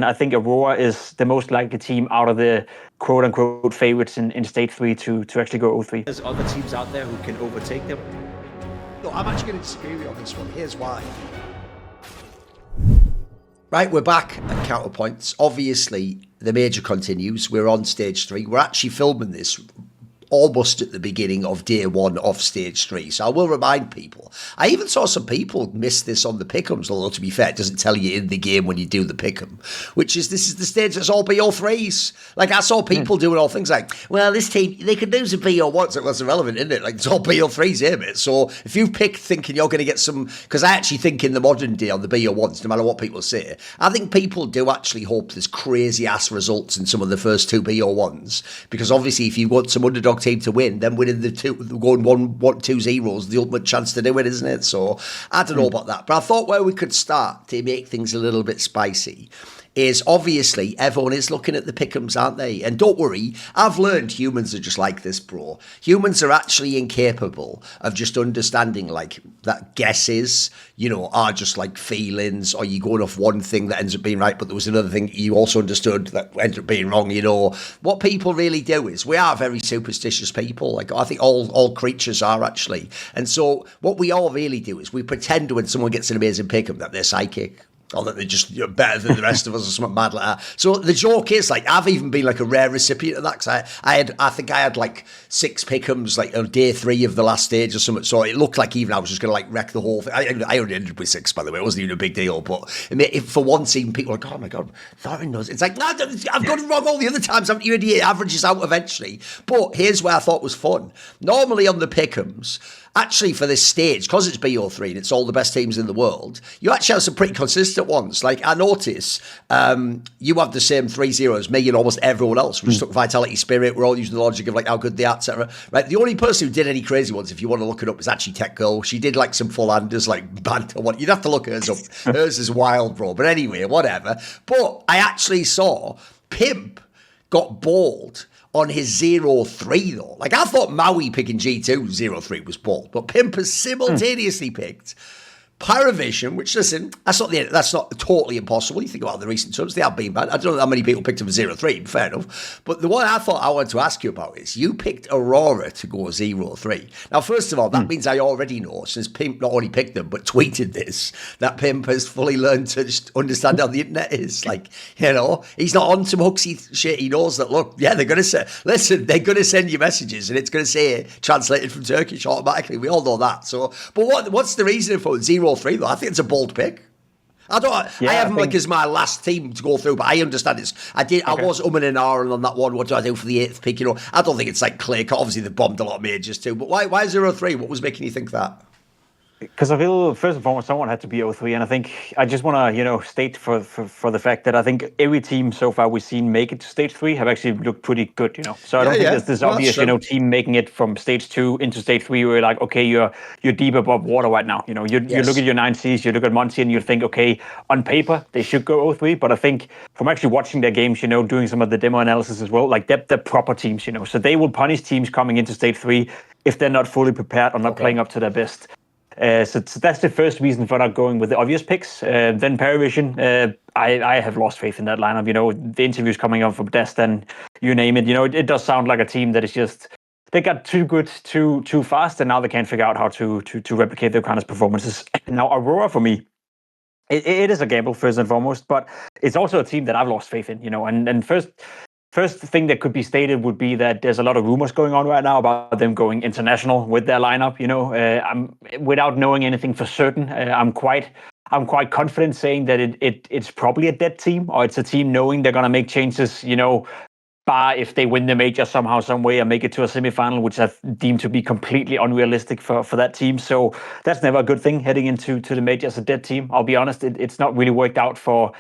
I think Aurora is the most likely team out of the quote-unquote favorites in Stage 3 to actually go 0-3. There's other teams out there who can overtake them. No, I'm actually going to disagree with you on this one. Here's why. Right, we're back at Counterpoints. Obviously, the major continues. We're on Stage 3. We're actually filming this almost at the beginning of day 1 of Stage 3. So I will remind people. I even saw some people miss this on the pick-ems, although to be fair, it doesn't tell you in the game when you do the pick-em, which is this is the stage that's all BO3s. Like, I saw people doing all things like, well, this team, they could lose a BO1, so that's irrelevant, isn't it? Like, it's all BO3s here, mate. So if you pick thinking you're going to get some, because I actually think in the modern day on the BO1s, no matter what people say, I think people do actually hope there's crazy-ass results in some of the first 2 BO1s, because obviously if you want some underdog team to win, then winning the two, going 1-2-0 is the ultimate chance to do it, isn't it? So I don't know about that, but I thought where we could start to make things a little bit spicy is obviously everyone is looking at the pick-ems, aren't they? And don't worry, I've learned humans are just like this, bro. Humans are actually incapable of just understanding like that guesses, you know, are just like feelings, or you going off one thing that ends up being right, but there was another thing you also understood that ended up being wrong, you know. What people really do is we are very superstitious people. Like, I think all creatures are actually. And so what we all really do is we pretend when someone gets an amazing pick-em that they're psychic, or that they're just better than the rest of us or something mad like that. So the joke is, like, I've even been like a rare recipient of that, because I think I had like 6 pick-ems like on day 3 of the last stage or something. So it looked like even I was just going to like wreck the whole thing. I only ended with 6, by the way. It wasn't even a big deal. But if for one team, people are like, oh my God, Thorin knows. It's like, no, I've got it wrong all the other times. You idiot. It averages out eventually. But here's where I thought was fun. Normally on the pick-ems, actually for this stage, because it's BO3 and it's all the best teams in the world, you actually have some pretty consistent ones. Like, I notice you have the same 3-0 as me and almost everyone else. We just took Vitality Spirit. We're all using the logic of like how good they are, etc. Right? The only person who did any crazy ones, if you want to look it up, is actually Tech Girl. She did like some full-handers, like banter one. You'd have to look hers up. Hers is wild, bro. But anyway, whatever. But I actually saw Pimp got balled on his 0-3 though. Like, I thought Maui picking G2 0-3 was bold, but Pimp has simultaneously picked Paravision, which, listen, that's not totally impossible. You think about the recent terms, they have been bad. I don't know how many people picked him for 0-3, fair enough. But the one I thought I wanted to ask you about is you picked Aurora to go 0-3. Now, first of all, that means I already know, since Pimp not only picked them, but tweeted this, that Pimp has fully learned to just understand how the internet is. Like, you know, he's not on some hooksy shit. He knows that, look, yeah, they're going to say, listen, they're going to send you messages and it's going to say translated from Turkish automatically. We all know that. So, but what's the reason for 0-3 though? I think it's a bold pick. I have him like as my last team to go through, but I understand I was umming and ahhing on that one. What do I do for the 8th pick? You know, I don't think it's like clear cut. Obviously, they bombed a lot of majors too. But why 0-3? What was making you think that? Because I feel, first and foremost, someone had to be 0-3, and I think I just want to, state for the fact that I think every team so far we've seen make it to Stage 3 have actually looked pretty good, So I don't think there's this obvious, team making it from Stage 2 into Stage 3 where you're like, okay, you're deep above water right now. You look at your 9Cs, you look at Monty, and you think, okay, on paper they should go 0-3, but I think from actually watching their games, doing some of the demo analysis as well, like they're proper teams, So they will punish teams coming into Stage 3 if they're not fully prepared or not playing up to their best. So that's the first reason for not going with the obvious picks. Then Paravision, I have lost faith in that lineup. The interviews coming up from Destin, you name it. It does sound like a team that is just, they got too good too fast, and now they can't figure out how to replicate their kind of performances. Now Aurora, for me, it is a gamble first and foremost, but it's also a team that I've lost faith in. And First thing that could be stated would be that there's a lot of rumors going on right now about them going international with their lineup. I'm without knowing anything for certain. I'm quite confident saying that it's probably a dead team, or it's a team knowing they're gonna make changes. Bar if they win the major somehow, some way, and make it to a semifinal, which I deem to be completely unrealistic for that team. So that's never a good thing heading into the major as a dead team. I'll be honest, it's not really worked out for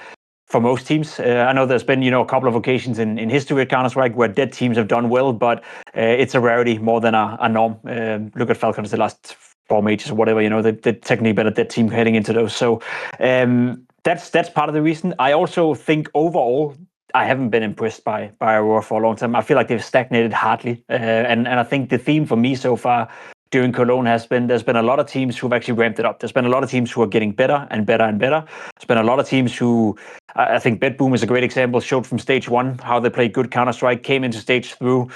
most teams. I know there's been, a couple of occasions in history at Counter-Strike where dead teams have done well, but it's a rarity more than a norm. Look at Falcons the last 4 majors or whatever, they're technically been a dead team heading into those. So that's part of the reason. I also think overall, I haven't been impressed by Aurora for a long time. I feel like they've stagnated hardly. And I think the theme for me so far during Cologne there's been a lot of teams who've actually ramped it up. There's been a lot of teams who are getting better and better and better. There's been a lot of teams who, I think BetBoom is a great example, showed from stage 1 how they played good Counter-Strike, came into stage 2,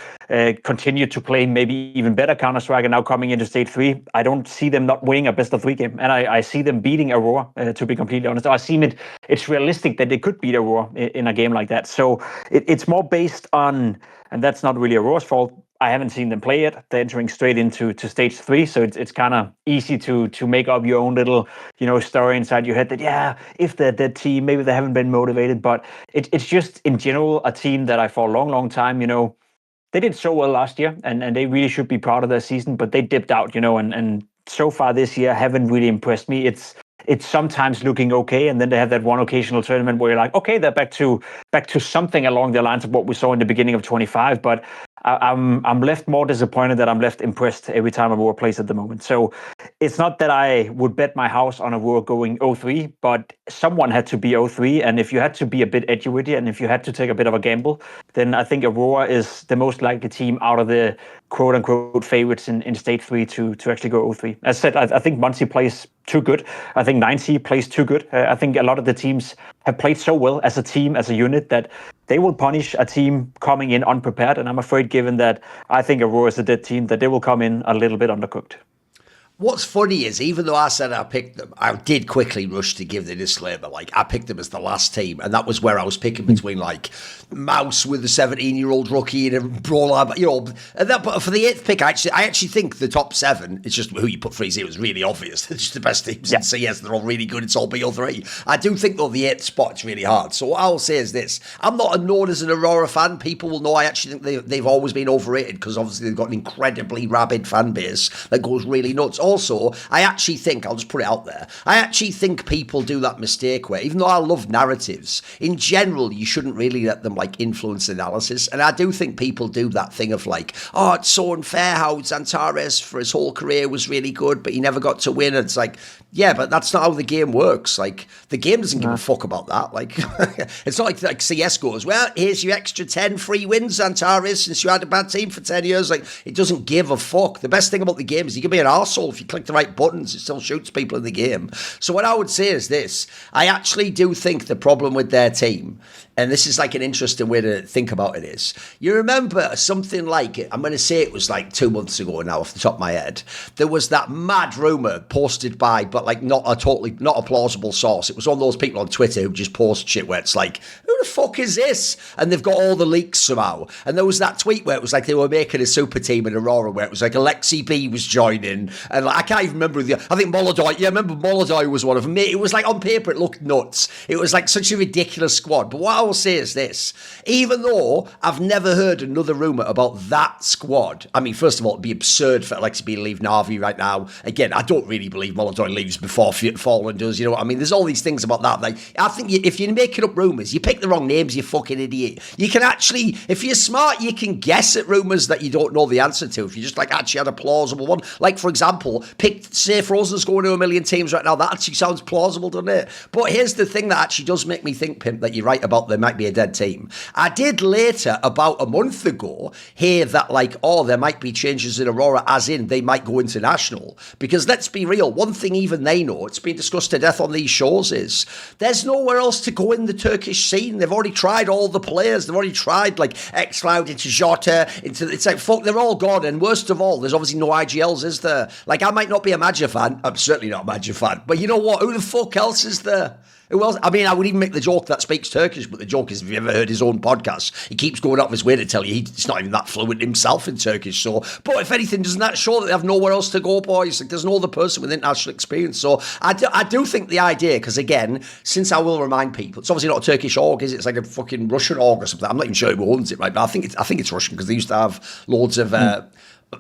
continued to play maybe even better Counter-Strike, and now coming into stage 3, I don't see them not winning a best of 3 game. And I see them beating Aurora, to be completely honest. I see it's realistic that they could beat Aurora in a game like that. So it's more based on, and that's not really Aurora's fault, I haven't seen them play yet. They're entering straight into stage 3, so it's kind of easy to make up your own little, story inside your head that if they're that team, maybe they haven't been motivated. But it's just in general a team that for a long time, they did so well last year, and they really should be proud of their season, but they dipped out, and so far this year haven't really impressed me. It's sometimes looking okay, and then they have that one occasional tournament where you're like, okay, they're back to something along the lines of what we saw in the beginning of 25. But I'm left more disappointed that I'm left impressed every time Aurora plays at the moment. So it's not that I would bet my house on Aurora going 0-3, but someone had to be 0-3, and if you had to be a bit edgy with it, and if you had to take a bit of a gamble, then I think Aurora is the most likely team out of the quote-unquote favorites in stage 3 to actually go 0-3. As said, I think Muncie plays too good. I think 9C plays too good. I think a lot of the teams have played so well as a team, as a unit, that they will punish a team coming in unprepared. And I'm afraid, given that I think Aurora is a dead team, that they will come in a little bit undercooked. What's funny is, even though I said I picked them, I did quickly rush to give the disclaimer. Like, I picked them as the last team, and that was where I was picking between, like, MOUZ with the 17-year-old rookie and a brawler. But for the 8th pick, I actually think the top 7, it's just who you put 3-0 is really obvious. They're just the best teams in CS. They're all really good. It's all BO3. I do think, though, the 8th spot's really hard. So what I'll say is this. I'm not known as an Aurora fan. People will know I actually think they've always been overrated, because obviously they've got an incredibly rabid fan base that goes really nuts. Also, I actually think, I'll just put it out there, I actually think people do that mistake where, even though I love narratives, in general, you shouldn't really let them, like, influence analysis. And I do think people do that thing of, like, oh, it's so unfair how Xantares for his whole career was really good, but he never got to win. And it's like, yeah, but that's not how the game works. Like, the game doesn't give a fuck about that. Like, it's not like CS goes, well, here's your extra 10 free wins, Xantares, since you had a bad team for 10 years. Like, it doesn't give a fuck. The best thing about the game is you can be an arsehole if you click the right buttons. It still shoots people in the game. So what I would say is this. I actually do think the problem with their team, and this is like an interesting way to think about it, is, you remember something like, I'm going to say it was like 2 months ago now off the top of my head, there was that mad rumour posted by, but like not a plausible source. It was one of those people on Twitter who just post shit where it's like, who the fuck is this? And they've got all the leaks somehow. And there was that tweet where it was like they were making a super team in Aurora where it was like Alexi B was joining, and like, I can't even remember I think muldaugh. Yeah, I remember muldaugh was one of them. It was like, on paper it looked nuts. It was like such a ridiculous squad. But what I will say is this: even though I've never heard another rumour about that squad, I mean, first of all, it'd be absurd for Alexi B to leave Na'Vi right now. Again, I don't really believe muldaugh leaves before Fallen does. You know what I mean? There's all these things about that. Like, I think if you're making up rumours, you pick the wrong names, you fucking idiot. You can actually, if you're smart, you can guess at rumours that you don't know the answer to. If you just like actually had a plausible one, like for example, say Frozen's going to 1 million teams right now. That actually sounds plausible, doesn't it? But here's the thing that actually does make me think, Pimp, that you're right about there might be a dead team. I did later, about a month ago, hear that like, oh, there might be changes in Aurora, as in they might go international. Because let's be real, one thing even they know, it's been discussed to death on these shows, is there's nowhere else to go in the Turkish scene. They've already tried all the players. They've already tried like xCloud into Jota, it's like, fuck, they're all gone. And worst of all, there's obviously no IGLs, is there? Like, I might not be a Magic fan. I'm certainly not a Magic fan. But you know what? Who the fuck else is there? Who else? I mean, I would even make the joke that speaks Turkish, but the joke is, if you ever heard his own podcast, he keeps going out of his way to tell you he's not even that fluent himself in Turkish. So, but if anything, doesn't that show that they have nowhere else to go, boys? Like, there's no other person with international experience. So I do think the idea, because again, since I will remind people, it's obviously not a Turkish org, is it? It's like a fucking Russian org or something. I'm not even sure who owns it, right? But I think it's Russian, because they used to have loads of...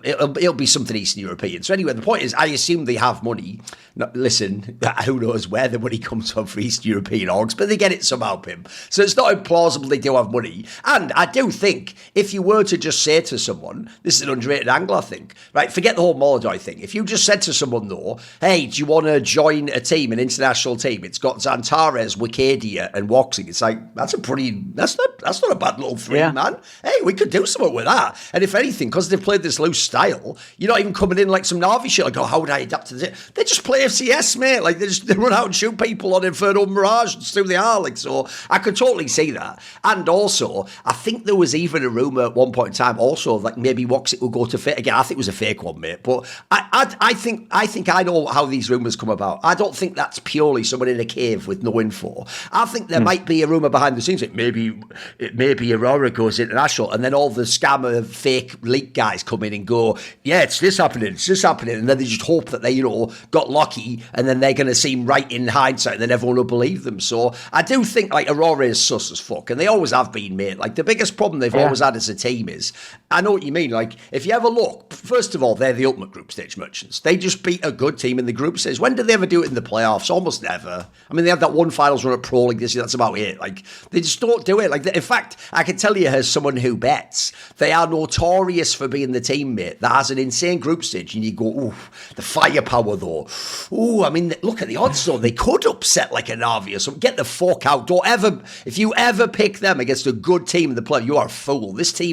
It'll be something Eastern European. So anyway, the point is, I assume they have money. Now, listen, who knows where the money comes from for Eastern European orgs, but they get it somehow, Pimp. So it's not implausible they do have money. And I do think, if you were to just say to someone, this is an underrated angle, I think, right? Forget the whole muldaugh thing. If you just said to someone, though, hey, do you want to join a team, an international team? It's got Xantares, Wicadia, and Woxing. It's like, that's not a bad little three, man. Hey, we could do something with that. And if anything, because they've played this loose style. You're not even coming in like some Na'Vi shit, like, oh, how would I adapt to this? They just play FCS, mate. Like, they run out and shoot people on Inferno Mirage and through the R. Like, so I could totally see that. And also, I think there was even a rumour at one point in time also, like, maybe Woxit will go to Fake. Again, I think it was a fake one, mate. But I think I know how these rumours come about. I don't think that's purely someone in a cave with no info. I think there might be a rumour behind the scenes. Like maybe Aurora goes international, and then all the scammer fake leak guys come in and go, yeah, it's this happening, and then they just hope that they, got lucky, and then they're going to seem right in hindsight, and then everyone will believe them. So I do think like Aurora is sus as fuck, and they always have been, mate. Like the biggest problem they've always had as a team is, I know what you mean. Like if you ever look, first of all, they're the ultimate group stage merchants. They just beat a good team in the group stage. When did they ever do it in the playoffs? Almost never. I mean, they had that one finals run at Pro League this year. That's about it. Like they just don't do it. Like in fact, I can tell you as someone who bets, they are notorious for being the teammate that has an insane group stage, and you go, ooh, the firepower though. Ooh, I mean, look at the odds though. They could upset like a Na'Vi or something. Get the fuck out. Don't ever, if you ever pick them against a good team in the play, you are a fool. This team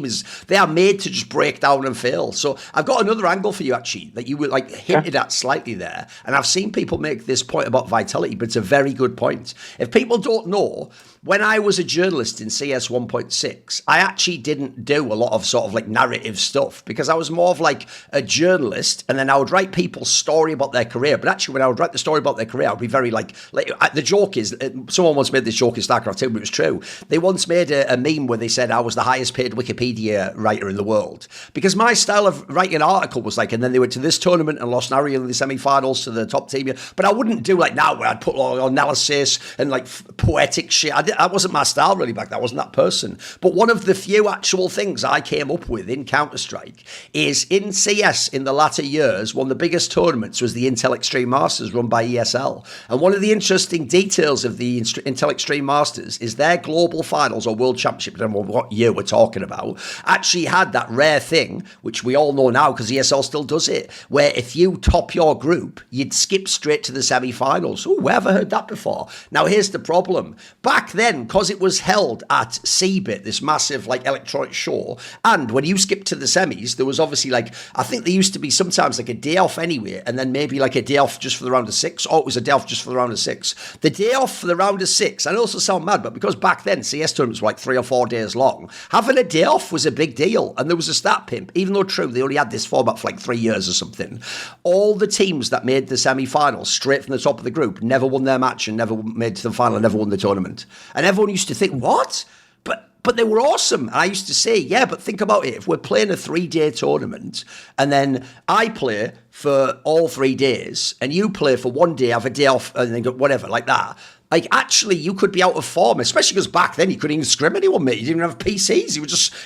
they are made to just break down and fail. So I've got another angle for you actually that you were like hinted at slightly there. And I've seen people make this point about Vitality, but it's a very good point. If people don't know, when I was a journalist in CS 1.6, I actually didn't do a lot of sort of like narrative stuff because I was more of like a journalist, and then I would write people's story about their career. But actually, when I would write the story about their career, I would be very like the joke is, someone once made this joke in StarCraft 2, but it was true. They once made a meme where they said I was the highest paid Wikipedia writer in the world because my style of writing an article was like, and then they went to this tournament and lost Nari in the semi-finals to the top team. But I wouldn't do like now where I'd put all analysis and like poetic shit. That wasn't my style really back then. I wasn't that person. But one of the few actual things I came up with in Counter-Strike is in CS in the latter years, one of the biggest tournaments was the Intel Extreme Masters run by ESL. And one of the interesting details of the Intel Extreme Masters is their global finals or world championship, I don't know what year we're talking about, actually had that rare thing, which we all know now because ESL still does it, where if you top your group, you'd skip straight to the semi-finals. Oh, we ever heard that before? Now, here's the problem. Back then, because it was held at CeBIT, this massive like electronic show, and when you skipped to the semis, there was obviously like, I think there used to be sometimes like a day off anyway, and then maybe like a day off just for the round of 6, or it was a day off just for the round of 6. The day off for the round of 6, I also sound mad, but because back then CS tournaments were like 3 or 4 days long, having a day off was a big deal. And there was a stat, Pimp, even though true, they only had this format for like 3 years or something. All the teams that made the semi-finals straight from the top of the group never won their match and never made to the final and never won the tournament. And everyone used to think, what? But they were awesome. And I used to say, yeah, but think about it. If we're playing a 3-day tournament and then I play for all 3 days and you play for 1 day, have a day off and then go whatever, like that. Like, actually, you could be out of form, especially because back then you couldn't even scrim anyone, mate. You didn't even have PCs.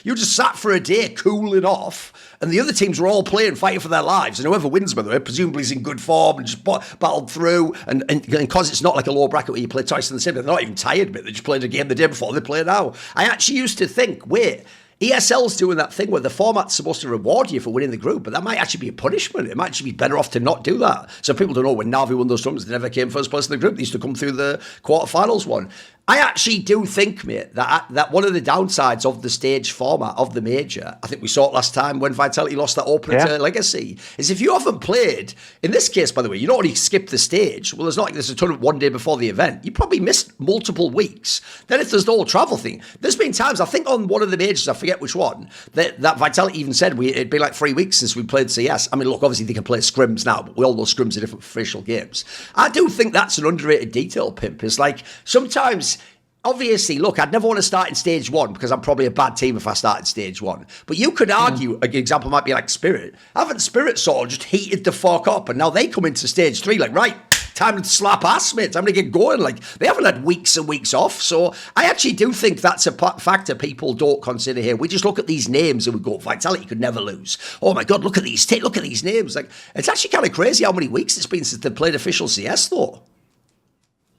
You just sat for a day cooling off, and the other teams were all playing, fighting for their lives. And whoever wins, by the way, presumably is in good form and just battled through. And because it's not like a low bracket where you play twice in the same, they're not even tired, mate. They just played a game the day before they play now. I actually used to think, wait, ESL's doing that thing where the format's supposed to reward you for winning the group, but that might actually be a punishment. It might actually be better off to not do that. So people don't know when Na'Vi won those tournaments, they never came first place in the group. They used to come through the quarterfinals one. I actually do think, mate, that one of the downsides of the stage format of the major, I think we saw it last time when Vitality lost that opener to Legacy, is if you haven't played, in this case, by the way, you don't only skip the stage. Well, there's not like there's a tournament 1 day before the event. You probably missed multiple weeks. Then if there's the whole travel thing, there's been times, I think on one of the majors, I forget which one, that Vitality even said it'd been like 3 weeks since we played CS. I mean, look, obviously they can play scrims now, but we all know scrims are different official games. I do think that's an underrated detail, Pimp. It's like sometimes, obviously, look, I'd never want to start in stage 1 because I'm probably a bad team if I start in stage 1. But you could argue, an example might be like Spirit. Haven't Spirit sort of just heated the fuck up and now they come into stage 3 like, right, time to slap ass, mate. Time to get going. Like, they haven't had weeks and weeks off. So I actually do think that's a factor people don't consider here. We just look at these names and we go, Vitality could never lose. Oh my God, look at these names. Like, it's actually kind of crazy how many weeks it's been since they played official CS though.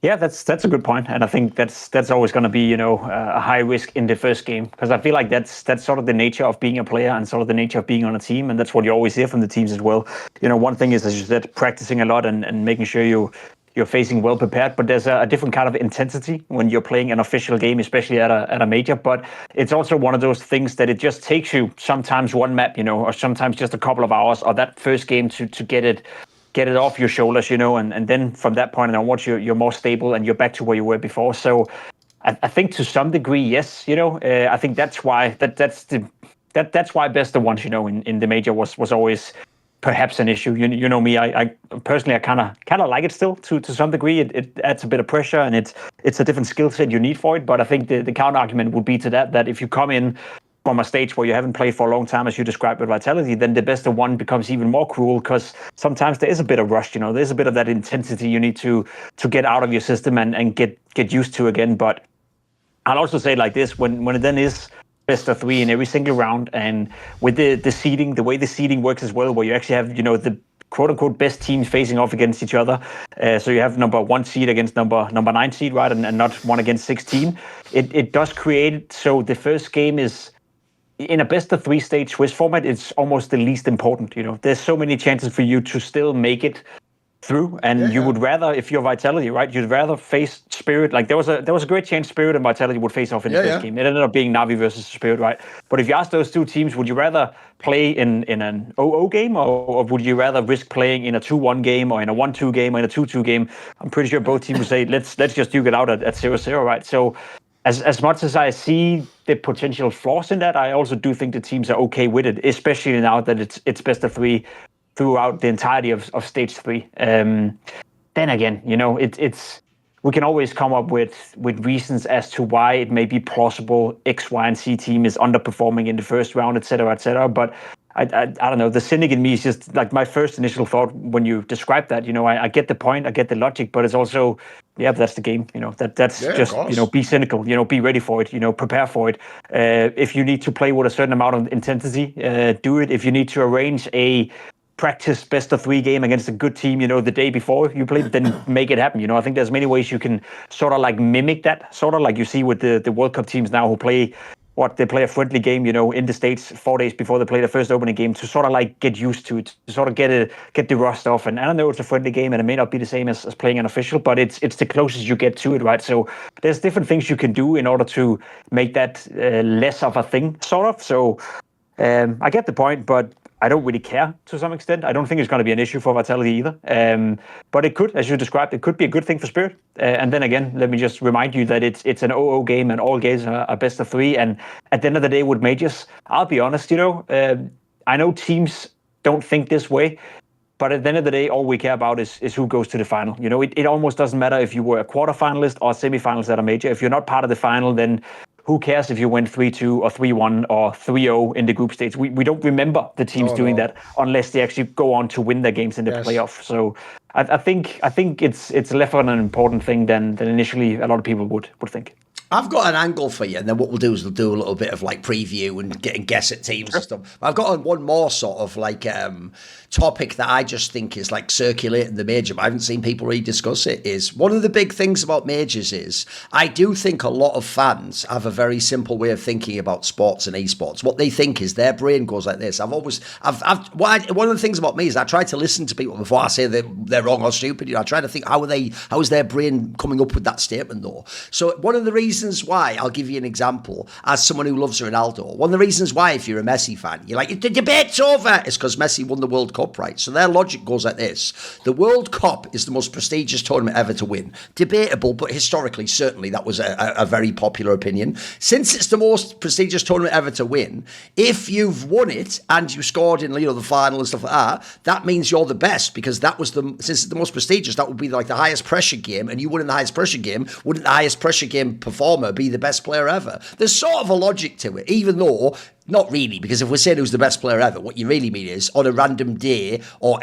Yeah, that's a good point, and I think that's always going to be a high risk in the first game because I feel like that's sort of the nature of being a player and sort of the nature of being on a team, and that's what you always hear from the teams as well. One thing is, as you said, practicing a lot and making sure you you're facing well prepared, but there's a different kind of intensity when you're playing an official game, especially at a major. But it's also one of those things that it just takes you sometimes one map, or sometimes just a couple of hours or that first game to get it off your shoulders, and then from that point onwards, you're more stable and you're back to where you were before. So I think to some degree, yes, I think that's why that's why best of ones, in the major was always perhaps an issue. You know me, I personally, I kind of like it still to some degree. It adds a bit of pressure, and it's a different skill set you need for it. But I think the counter argument would be to that if you come in from a stage where you haven't played for a long time, as you described with Vitality, then the best of one becomes even more cruel, because sometimes there is a bit of rush, there's a bit of that intensity you need to get out of your system and get used to again. But I'll also say it like this, when it then is best of three in every single round, and with the seeding, the way the seeding works as well, where you actually have, the quote-unquote best teams facing off against each other. So you have number 1 seed against number 9 seed, right, and not 1 against 16. It does create, so the first game is, in a best of 3 stage Swiss format, it's almost the least important. There's so many chances for you to still make it through, and you would rather, if you're Vitality, right, you'd rather face Spirit. Like there was a great chance Spirit and Vitality would face off in the first game. It ended up being Na'Vi versus Spirit, right? But if you ask those two teams, would you rather play in an 0-0 game, or would you rather risk playing in a 2-1 game, or in a 1-2 game, or in a 2-2 game? I'm pretty sure both teams would say, let's just duke it out at 0-0, right? So as much as I see the potential flaws in that, I also do think the teams are okay with it, especially now that it's best of 3 throughout the entirety of stage 3. Then again, it's we can always come up with reasons as to why it may be plausible X, Y, and Z team is underperforming in the first round, etc., etc. But I don't know. The cynic in me is just like my first initial thought when you describe that. I get the point, I get the logic, but it's also, that's the game. That's just be cynical. Be ready for it. Prepare for it. If you need to play with a certain amount of intensity, do it. If you need to arrange a practice best of 3 game against a good team, the day before you play, then make it happen. I think there's many ways you can sort of like mimic that, sort of like you see with the World Cup teams now who play they play a friendly game, in the States 4 days before they play the first opening game, to sort of like get used to it, to sort of get the rust off. And I know it's a friendly game and it may not be the same as playing an official, but it's the closest you get to it, right? So there's different things you can do in order to make that less of a thing, sort of. So I get the point, but I don't really care to some extent. I don't think it's going to be an issue for Vitality either. But it could, as you described, it could be a good thing for Spirit. And then again, let me just remind you that it's an 0-0 game and all games are best of 3. And at the end of the day with majors, I'll be honest, I know teams don't think this way, but at the end of the day, all we care about is who goes to the final. It almost doesn't matter if you were a quarterfinalist or semifinalist at a major. If you're not part of the final, then who cares if you went 3-2 or 3-1 or 3-0 in the group stage? We don't remember the teams doing that unless they actually go on to win their games in the playoff. So I think it's less of an important thing than initially a lot of people would think. I've got an angle for you, and then what we'll do is we'll do a little bit of like preview and guess at teams and stuff. But I've got one more sort of like topic that I just think is like circulating the major, but I haven't seen people really discuss it. Is one of the big things about majors is I do think a lot of fans have a very simple way of thinking about sports and esports. What they think is their brain goes like this. One of the things about me is I try to listen to people before I say they're wrong or stupid. I try to think how is their brain coming up with that statement though. So one of the reasons why, I'll give you an example, as someone who loves Ronaldo, one of the reasons why, if you're a Messi fan, you're like, the debate's over, it's because Messi won the World Cup, right? So their logic goes like this. The World Cup is the most prestigious tournament ever to win. Debatable, but historically, certainly, that was a very popular opinion. Since it's the most prestigious tournament ever to win, if you've won it and you scored in the final and stuff like that means you're the best, because since it's the most prestigious, that would be like the highest pressure game, and you won in the highest pressure game, wouldn't the highest pressure game performer be the best player ever? There's sort of a logic to it, even though not really, because if we're saying who's the best player ever, what you really mean is on a random day or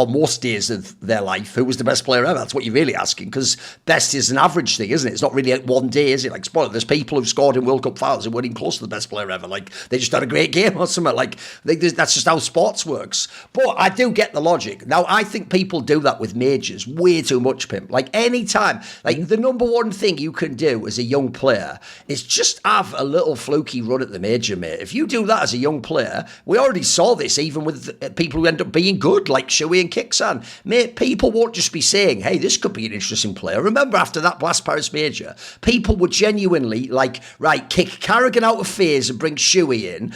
most days of their life, who was the best player ever? That's what you're really asking, because best is an average thing, isn't it? It's not really one day, is it? Like, spoiler, there's people who've scored in World Cup finals who weren't even close to the best player ever. Like, they just had a great game or something. Like, that's just how sports works. But I do get the logic. Now, I think people do that with majors way too much, Pimp. Like, any time, like, the number one thing you can do as a young player is just have a little fluky run at the major, mate. If you do that as a young player, we already saw this even with people who end up being good, like Shui and Kixan. Mate, people won't just be saying, hey, this could be an interesting player. Remember, after that Blast Paris Major, people were genuinely like, right, kick karrigan out of phase and bring Shui in.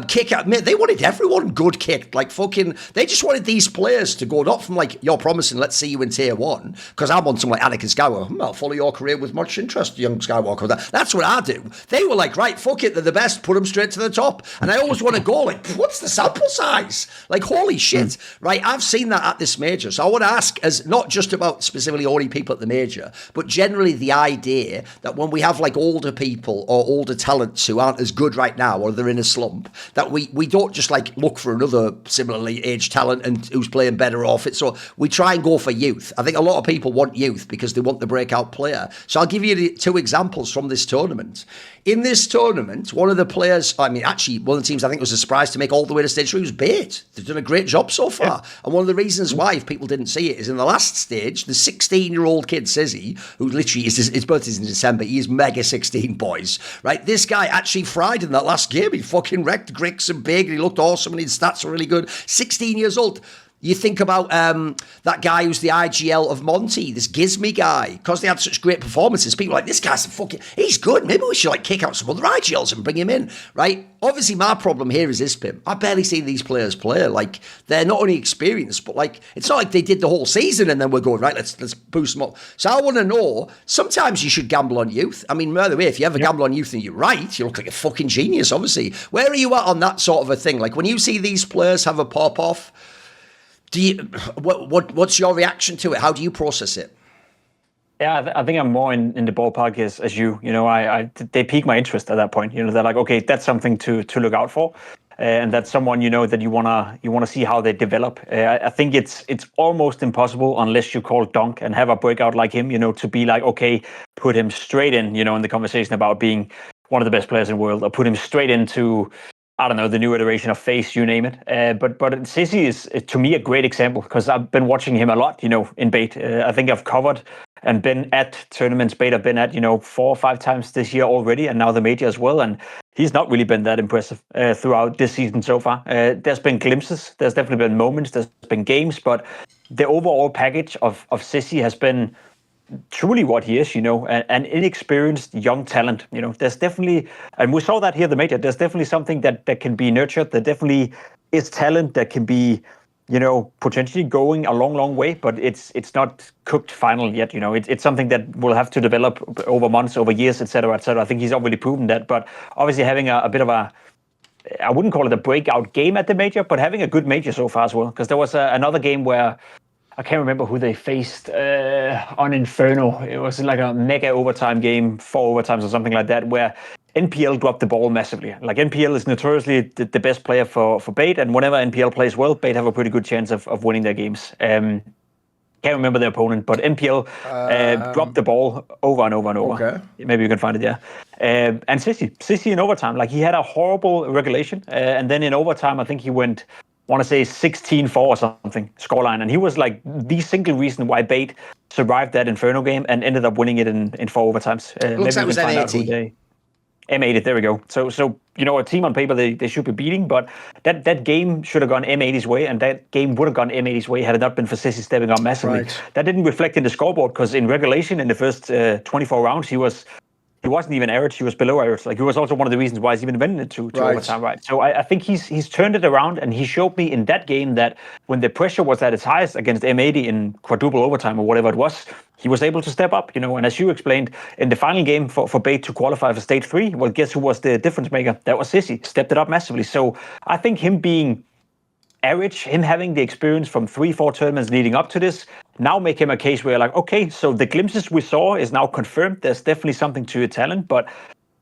Kick out, mate, they wanted everyone good kicked. Like, fucking, they just wanted these players to go, not from like, you're promising, let's see you in tier 1, because I'm on someone like Anakin Skywalker. I'll follow your career with much interest, young Skywalker. That's what I do. They were like, right, fuck it, they're the best, put them straight to the top. And I always want to go like, what's the sample size? Like, holy shit, right? I've seen that at this major. So I want to ask, as not just about specifically only people at the major, but generally the idea that when we have like older people or older talents who aren't as good right now, or they're in a slump, that we don't just like look for another similarly aged talent and who's playing better off it. So we try and go for youth. I think a lot of people want youth because they want the breakout player. So I'll give you 2 examples from this tournament. In this tournament, one of the players, I mean, actually, one of the teams I think was a surprise to make all the way to stage 3 was BATE. They've done a great job so far. Yeah. And one of the reasons why, if people didn't see it, is in the last stage, the 16-year-old kid, Sizzy, who literally, his birthday's in December, he is mega 16, boys, right? This guy actually fried in that last game. He fucking wrecked Grix and Big, and he looked awesome, and his stats were really good. 16 years old. You think about that guy who's the IGL of Monty, this Gizmy guy, because they had such great performances. People are like, this guy's he's good. Maybe we should like kick out some other IGLs and bring him in, right? Obviously, my problem here is this, Pimp. I barely see these players play. Like, they're not only experienced, but like, it's not like they did the whole season and then we're going, right, let's boost them up. So I want to know, sometimes you should gamble on youth. I mean, by the way, if you ever gamble on youth and you're right, you look like a fucking genius, obviously. Where are you at on that sort of a thing? Like, when you see these players have a pop-off, what's your reaction to it? How do you process it? Yeah, I think I'm more in the ballpark as you. You know, they pique my interest at that point. You know, they're like, okay, that's something to look out for, and that's someone, you know, that you wanna see how they develop. I think it's almost impossible unless you call donk and have a breakout like him. You know, to be like, okay, put him straight in. You know, in the conversation about being one of the best players in the world, or put him straight into, I don't know, the new iteration of Face, you name it. But Sissy is, to me, a great example because I've been watching him a lot, you know, in BATE. I think I've covered and been at tournaments BATE. I've been at, you know, 4 or 5 times this year already, and now the major as well. And he's not really been that impressive throughout this season so far. There's been glimpses. There's definitely been moments. There's been games. But the overall package of Sissy has been truly what he is, you know, an inexperienced young talent. You know, there's definitely, and we saw that here at the major, there's definitely something that can be nurtured. There definitely is talent that can be, you know, potentially going a long way, but it's not cooked final yet. You know, it's something that will have to develop over months, over years, etc., etc. I think he's already proven that, but obviously having a bit of a, I wouldn't call it a breakout game at the major, but having a good major so far as well, because there was another game where I can't remember who they faced on Inferno. It was like a mega overtime game, 4 overtimes or something like that, where NPL dropped the ball massively. Like, NPL is notoriously the best player for BATE, and whenever NPL plays well, BATE have a pretty good chance of winning their games. Can't remember the opponent, but NPL dropped the ball over and over and over. Okay. Maybe you can find it, yeah. And Sissy in overtime, like, he had a horrible regulation, and then in overtime, I think he went, I want to say 16-4 or something scoreline, and he was like the single reason why BATE survived that Inferno game and ended up winning it in 4 overtimes. Looks like it was M80. M80, there we go. So you know, a team on paper they should be beating, but that game should have gone M80's way, and that game would have gone M80's way had it not been for Sissy stepping up massively. Right. That didn't reflect in the scoreboard because in regulation in the first 24 rounds he wasn't even average, he was below average. Like, he was also one of the reasons why he's even went into overtime, right? So I think he's turned it around, and he showed me in that game that when the pressure was at its highest against M80 in quadruple overtime or whatever it was, he was able to step up, you know. And as you explained, in the final game for BATE to qualify for stage 3, well, guess who was the difference maker? That was Sissy, stepped it up massively. So I think him being average, him having the experience from 3-4 tournaments leading up to this, now make him a case where, like, okay, so the glimpses we saw is now confirmed. There's definitely something to your talent, but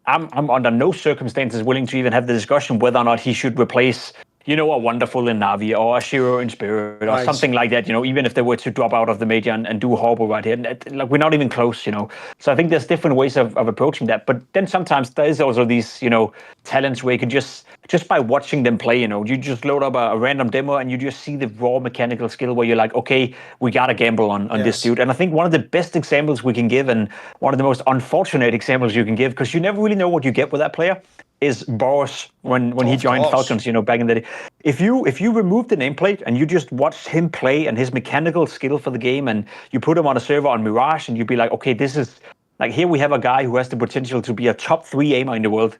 I'm under no circumstances willing to even have the discussion whether or not he should replace, you know, a Wonderful in Navi or a Shiro in Spirit or something like that, you know, even if they were to drop out of the major and do horrible right here. Like, we're not even close, you know. So I think there's different ways of approaching that. But then sometimes there is also these, you know, talents where you can just by watching them play, you know, you just load up a random demo and you just see the raw mechanical skill where you're like, okay, we got to gamble on this dude. And I think one of the best examples we can give, and one of the most unfortunate examples you can give, because you never really know what you get with that player, is Boris when he joined Falcons, back in the day. If you remove the nameplate and you just watch him play and his mechanical skill for the game, and you put him on a server on Mirage, and you'd be like, okay, this is like, here we have a guy who has the potential to be a top 3 aimer in the world.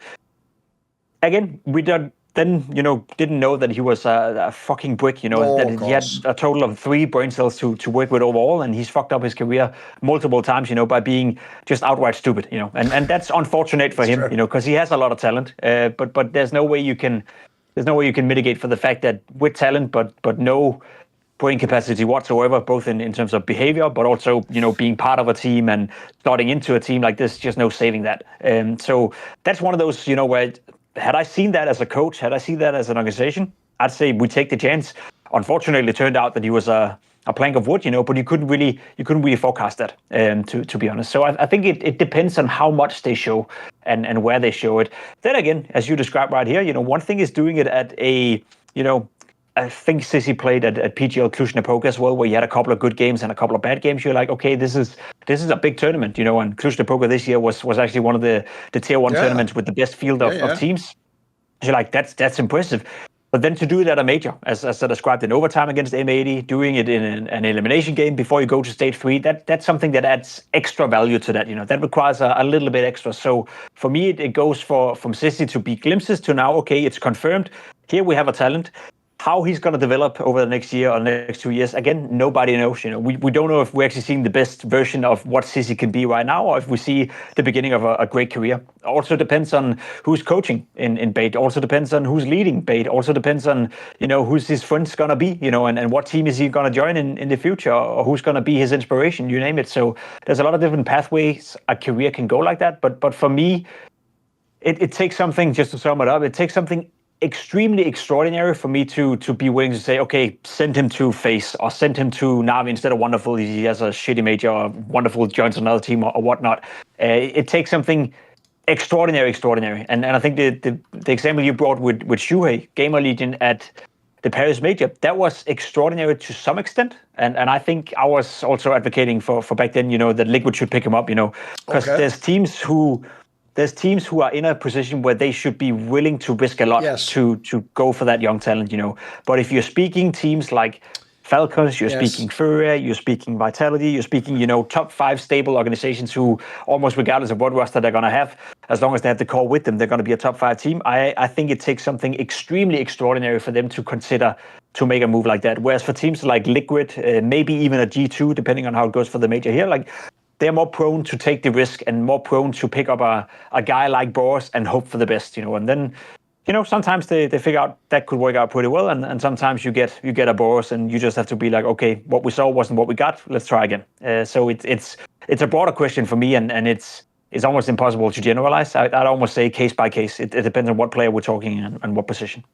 Again, we didn't know that he was a fucking brick, that he had a total of 3 brain cells to work with overall, and he's fucked up his career multiple times, by being just outright stupid, and that's unfortunate for him, because he has a lot of talent, but there's no way you can mitigate for the fact that with talent, but no brain capacity whatsoever, both in terms of behavior, but also, being part of a team and starting into a team like this, just no saving that. So that's one of those, where had I seen that as a coach, had I seen that as an organization, I'd say we take the chance. Unfortunately, it turned out that he was a plank of wood, but you couldn't really forecast that, to be honest. So I think it depends on how much they show and where they show it. Then again, as you described right here, one thing is doing it at a, I think Sissy played at PGL Cluj-Napoca as well, where you had a couple of good games and a couple of bad games. You're like, okay, this is a big tournament, and Cluj-Napoca this year was actually one of the tier 1 tournaments with the best field of teams. So you're like, that's impressive. But then to do it at a major, as I described in overtime against M80, doing it in an elimination game before you go to stage 3, that's something that adds extra value to that. That requires a little bit extra. So for me, it goes from Sissy to be glimpses to now, okay, it's confirmed. Here we have a talent. How he's going to develop over the next year or next 2 years, again, nobody knows. We don't know if we're actually seeing the best version of what Sissy can be right now, or if we see the beginning of a great career. Also depends on who's coaching in BATE. Also depends on who's leading BATE. Also depends on, who's his friends going to be, and what team is he going to join in the future, or who's going to be his inspiration, you name it. So there's a lot of different pathways a career can go like that. But for me, it takes something, just to sum it up, it takes something extremely extraordinary for me to be willing to say, okay, send him to FaZe or send him to Navi instead of Wonderful. He has a shitty major, or Wonderful joins another team or whatnot. It takes something extraordinary. And I think the example you brought with Shuhei, Gamer Legion at the Paris Major, that was extraordinary to some extent. And I think I was also advocating for back then, that Liquid should pick him up, because there's teams who are in a position where they should be willing to risk a lot to go for that young talent, But if you're speaking teams like Falcons, you're speaking FURIA, you're speaking Vitality, you're speaking, top 5 stable organizations who, almost regardless of what roster they're going to have, as long as they have the core with them, they're going to be a top 5 team. I think it takes something extremely extraordinary for them to consider to make a move like that. Whereas for teams like Liquid, maybe even a G2, depending on how it goes for the major here, like, they're more prone to take the risk and more prone to pick up a guy like Boris and hope for the best, And then, sometimes they figure out that could work out pretty well, and sometimes you get a Boris and you just have to be like, okay, what we saw wasn't what we got. Let's try again. So it's a broader question for me, and it's almost impossible to generalize. I'd almost say case by case. It depends on what player we're talking and what position.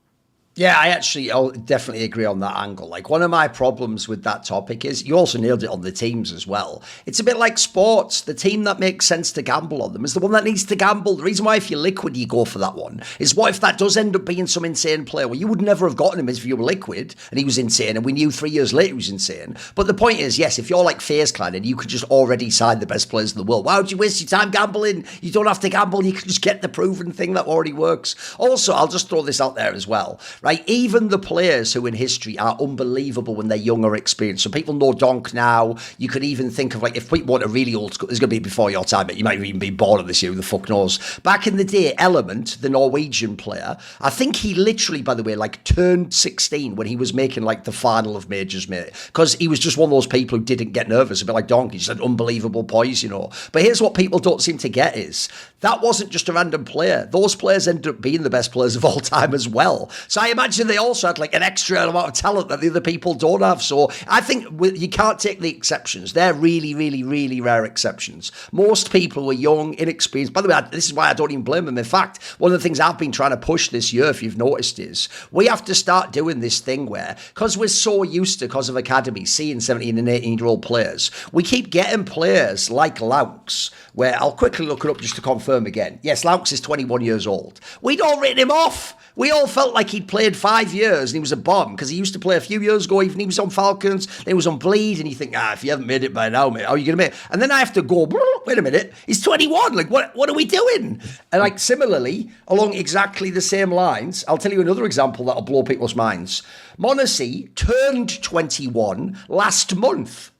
Yeah, I'll definitely agree on that angle. Like, one of my problems with that topic is, you also nailed it on the teams as well. It's a bit like sports. The team that makes sense to gamble on them is the one that needs to gamble. The reason why, if you're Liquid, you go for that one is, what if that does end up being some insane player? Well, you would never have gotten him if you were Liquid and he was insane, and we knew 3 years later he was insane. But the point is, yes, if you're like FaZe Clan and you could just already sign the best players in the world, why would you waste your time gambling? You don't have to gamble. You can just get the proven thing that already works. Also, I'll just throw this out there as well, right? Even the players who in history are unbelievable when they're young or experienced. So people know Donk now. You could even think of, like, if people want a really old school, it's going to be before your time, but you might have even been born this year, who the fuck knows. Back in the day, Element, the Norwegian player, I think he literally, by the way, like, turned 16 when he was making, like, the final of majors, mate. Because he was just one of those people who didn't get nervous, a bit like Donk. He just had unbelievable poise, But here's what people don't seem to get is, that wasn't just a random player. Those players ended up being the best players of all time as well. So I imagine they also had, like, an extra amount of talent that the other people don't have. So I think you can't take the exceptions. They're really, really, really rare exceptions. Most people were young, inexperienced. By the way, this is why I don't even blame them. In fact, one of the things I've been trying to push this year, if you've noticed, is we have to start doing this thing where, because we're so used to, because of Academy, seeing 17 and 18-year-old players, we keep getting players like Laux, where I'll quickly look it up just to confirm again. Yes, Laux is 21 years old. We'd all written him off. We all felt like he'd play played 5 years and he was a bomb because he used to play a few years ago, even he was on Falcons, then he was on Bleed, and you think, if you haven't made it by now, mate, how are you going to make it? And then I have to go, wait a minute, he's 21, like, what are we doing? And like, similarly, along exactly the same lines, I'll tell you another example that'll blow people's minds. Monesi turned 21 last month.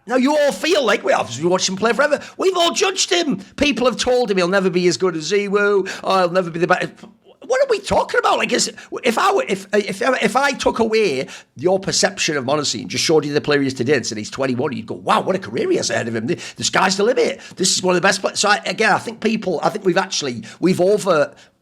Now, you all feel like we obviously watched him play forever. We've all judged him. People have told him he'll never be as good as Ziwu, or he'll never be the best. What are we talking about? Like, if I took away your perception of Monesi and just showed you the player he is today and said he's 21, you'd go, wow, what a career he has ahead of him. The sky's the limit. This is one of the best players. So I think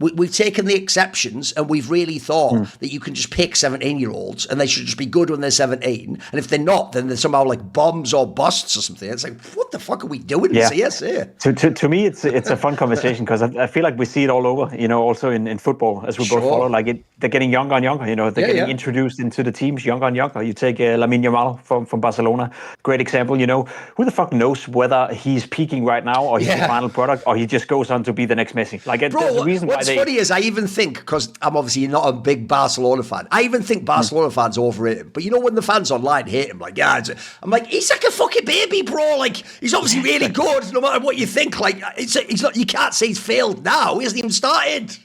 we've taken the exceptions and we've really thought that you can just pick 17-year-olds and they should just be good when they're 17. And if they're not, then they're somehow like bombs or busts or something. It's like, what the fuck are we doing? Yeah. To me, it's a fun conversation because I feel like we see it all over, also in football as we both follow. Like they're getting younger and younger, they're getting introduced into the teams younger and younger. You take Lamine Yamal from Barcelona, great example. Who the fuck knows whether he's peaking right now or he's the final product or he just goes on to be the next Messi. Like, there's a reason why what's funny is I even think, because I'm obviously not a big Barcelona fan, I even think Barcelona fans overrate him. But when the fans online hate him, like, I'm like, he's like a fucking baby, bro. Like, he's obviously really good, no matter what you think. Like, he's not. You can't say he's failed now. He hasn't even started.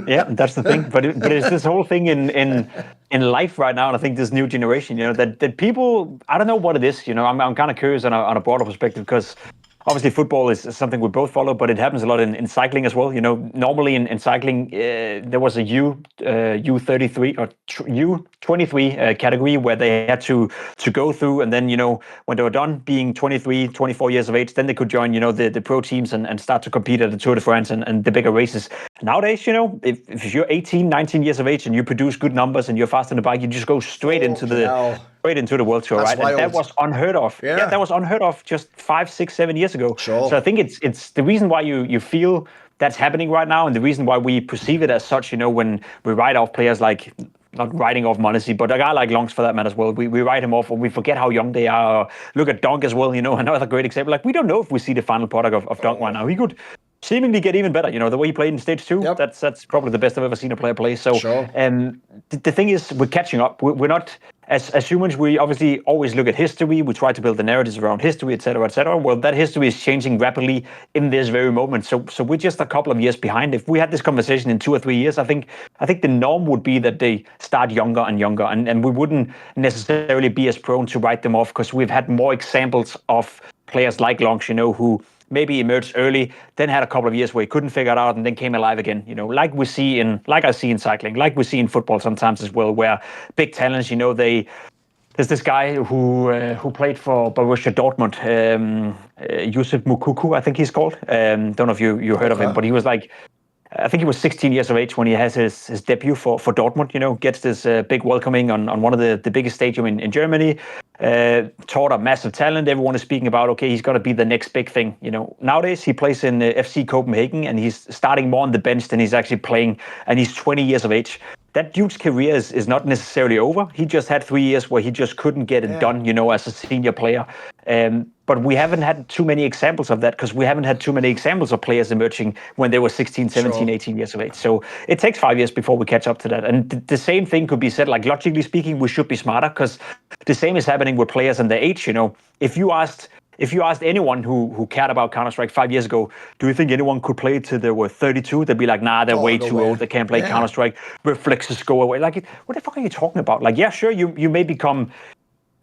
Yeah, that's the thing. But it's this whole thing in life right now, and I think this new generation, that people, I don't know what it is. I'm kind of curious on a broader perspective because obviously football is something we both follow, but it happens a lot in cycling as well. Normally in cycling, there was a U33 or U23 category where they had to go through, and then when they were done being 23, 24 years of age, then they could join the pro teams and start to compete at the Tour de France and the bigger races. Nowadays, if you're 18, 19 years of age and you produce good numbers and you're fast on the bike, you just go straight into the World Tour, right? Wild. And that was unheard of. Yeah, that was unheard of just 5, 6, 7 years ago. Sure. So I think it's the reason why you feel that's happening right now, and the reason why we perceive it as such. When we write off players like, not writing off Monesi, but a guy like Longs for that matter as well. We write him off, and we forget how young they are. Look at Donk as well. Another great example. Like, we don't know if we see the final product of Donk right now. He could seemingly get even better. The way he played in stage 2, that's probably the best I've ever seen a player play. So, the thing is, we're catching up. We're not, as humans, we obviously always look at history. We try to build the narratives around history, etc., etc. Well, that history is changing rapidly in this very moment. So we're just a couple of years behind. If we had this conversation in 2 or 3 years, I think the norm would be that they start younger and younger, and we wouldn't necessarily be as prone to write them off because we've had more examples of players like Longs, who maybe emerged early, then had a couple of years where he couldn't figure it out and then came alive again. Like I see in cycling, like we see in football sometimes as well, where big talents, there's this guy who played for Borussia Dortmund, Yusuf Mukuku, I think he's called. Don't know if you heard of him, but he was like, I think he was 16 years of age when he has his debut for Dortmund, gets this big welcoming on one of the biggest stadium in Germany, taught a massive talent. Everyone is speaking about, okay, he's got to be the next big thing. Nowadays he plays in FC Copenhagen and he's starting more on the bench than he's actually playing, and he's 20 years of age. That dude's career is not necessarily over. He just had 3 years where he just couldn't get it done, as a senior player. But we haven't had too many examples of that because we haven't had too many examples of players emerging when they were 16, 17, 18 years of age. So it takes 5 years before we catch up to that. And the same thing could be said, like, logically speaking, we should be smarter because the same is happening with players and their age. If you asked anyone who cared about Counter-Strike 5 years ago, do you think anyone could play till they were 32? They'd be like, nah, they're way too old. They can't play Counter-Strike. Reflexes go away. Like, what the fuck are you talking about? Like, yeah, sure, you may become,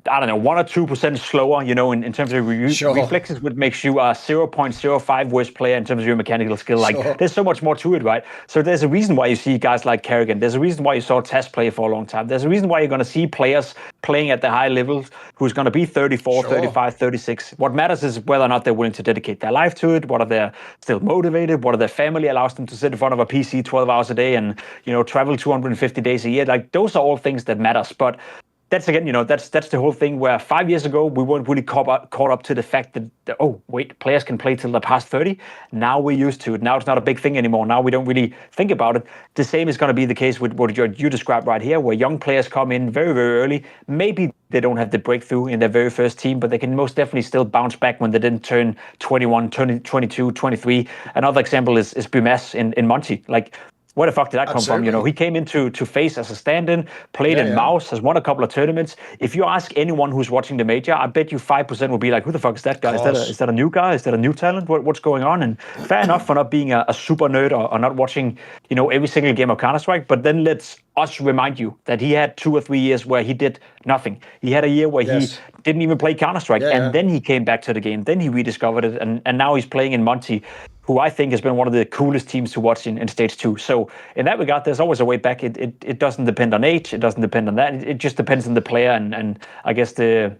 I don't know, 1 or 2% slower, in terms of reflexes, which makes you a 0.05 worse player in terms of your mechanical skill. Like, there's so much more to it, right? So there's a reason why you see guys like karrigan. There's a reason why you saw Tess play for a long time. There's a reason why you're going to see players playing at the high levels who's going to be 34, 35, 36. What matters is whether or not they're willing to dedicate their life to it, whether they're still motivated, whether their family allows them to sit in front of a PC 12 hours a day and, travel 250 days a year. Like, those are all things that matters. But that's again, that's the whole thing where 5 years ago we weren't really caught up to the fact that players can play till they're past 30. Now we're used to it. Now it's not a big thing anymore. Now we don't really think about it. The same is going to be the case with what you described right here, where young players come in very, very early. Maybe they don't have the breakthrough in their very first team, but they can most definitely still bounce back when they didn't turn 21, 22, 23. Another example is Bumas in Monty. Like, where the fuck did that come from? You know, he came into FaZe as a stand-in, played in MOUZ, has won a couple of tournaments. If you ask anyone who's watching the major, I bet you 5% will be like, who the fuck is that guy? Is that a new guy? Is that a new talent? What's going on? And fair enough for not being a super nerd or not watching, you know, every single game of Counter-Strike. But then let's us remind you that he had 2 or 3 years where he did nothing. He had a year where he didn't even play Counter-Strike, and then he came back to the game. Then he rediscovered it, and now he's playing in Monty, who I think has been one of the coolest teams to watch in Stage 2. So in that regard, there's always a way back. It doesn't depend on age. It doesn't depend on that. It just depends on the player and I guess the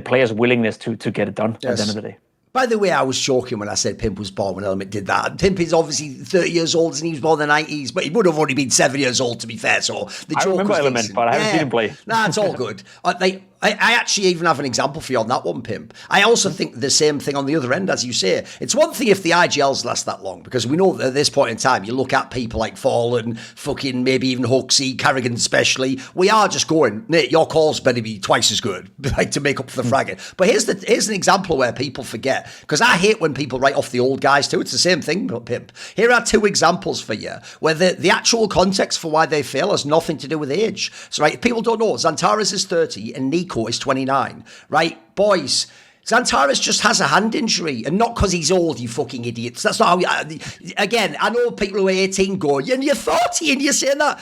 player's willingness to get it done at the end of the day. By the way, I was joking when I said Pimp was born when Element did that. Pimp is obviously 30 years old and he was born in the 90s, but he would have only been 7 years old, to be fair. So the joke I remember was Element, decent. but I haven't seen him play. Nah, it's all good. I actually even have an example for you on that one, Pimp. I also think the same thing on the other end, as you say. It's one thing if the IGLs last that long, because we know that at this point in time, you look at people like Fallen, fucking maybe even Huxley, karrigan especially. We are just going, Nate, your calls better be twice as good, like to make up for the fragging. But here's an example where people forget, because I hate when people write off the old guys too. It's the same thing, Pimp. Here are 2 examples for you, where the actual context for why they fail has nothing to do with age. So, right, if people don't know, Xantares is 30 and NiKo is 29. Right, boys, Xantares just has a hand injury, and not because he's old, you fucking idiots. That's not how again, I know people who are 18 go, and you're 30 and you're saying that.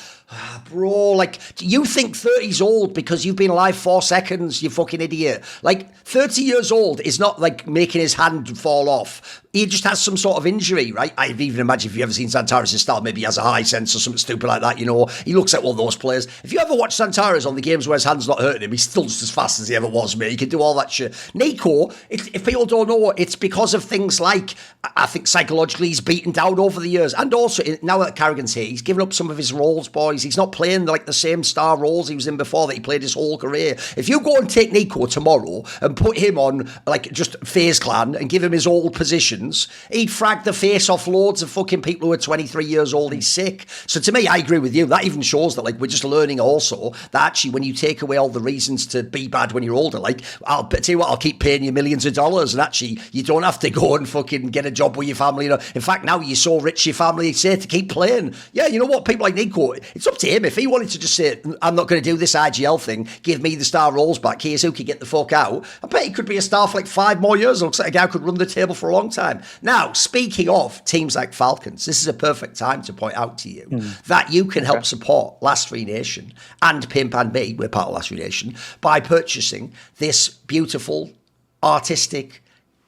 Bro, like, do you think 30's old because you've been alive 4 seconds, you fucking idiot? Like, 30 years old is not like making his hand fall off. He just has some sort of injury, right? I've even imagined if you've ever seen Xantares' style, maybe he has a high sense or something stupid like that, you know. He looks like one of those players. If you ever watch Xantares on the games where his hand's not hurting him, he's still just as fast as he ever was, mate. He can do all that shit. NiKo, if people don't know, it's because of things like, I think psychologically he's beaten down over the years. And also, now that karrigan's here, he's given up some of his roles, boys. He's not playing like the same star roles he was in before that he played his whole career. If you go and take NiKo tomorrow and put him on like just FaZe Clan and give him his old positions, he'd frag the face off loads of fucking people who are 23 years old. He's sick. So to me, I agree with you. That even shows that like we're just learning also that actually when you take away all the reasons to be bad when you're older, like I'll tell you what, I'll keep paying you millions of dollars and actually you don't have to go and fucking get a job with your family. You know, in fact, now you're so rich, your family say to keep playing. Yeah, you know what? People like NiKo, it's up to him. If he wanted to just say, I'm not going to do this IGL thing, give me the star roles back, Kiyosuke, get the fuck out, I bet he could be a star for like 5 more years. It looks like a guy who could run the table for a long time. Now, speaking of teams like Falcons, this is a perfect time to point out to you that you can help support Last Free Nation and Pimp and me, we're part of Last Free Nation, by purchasing this beautiful, artistic,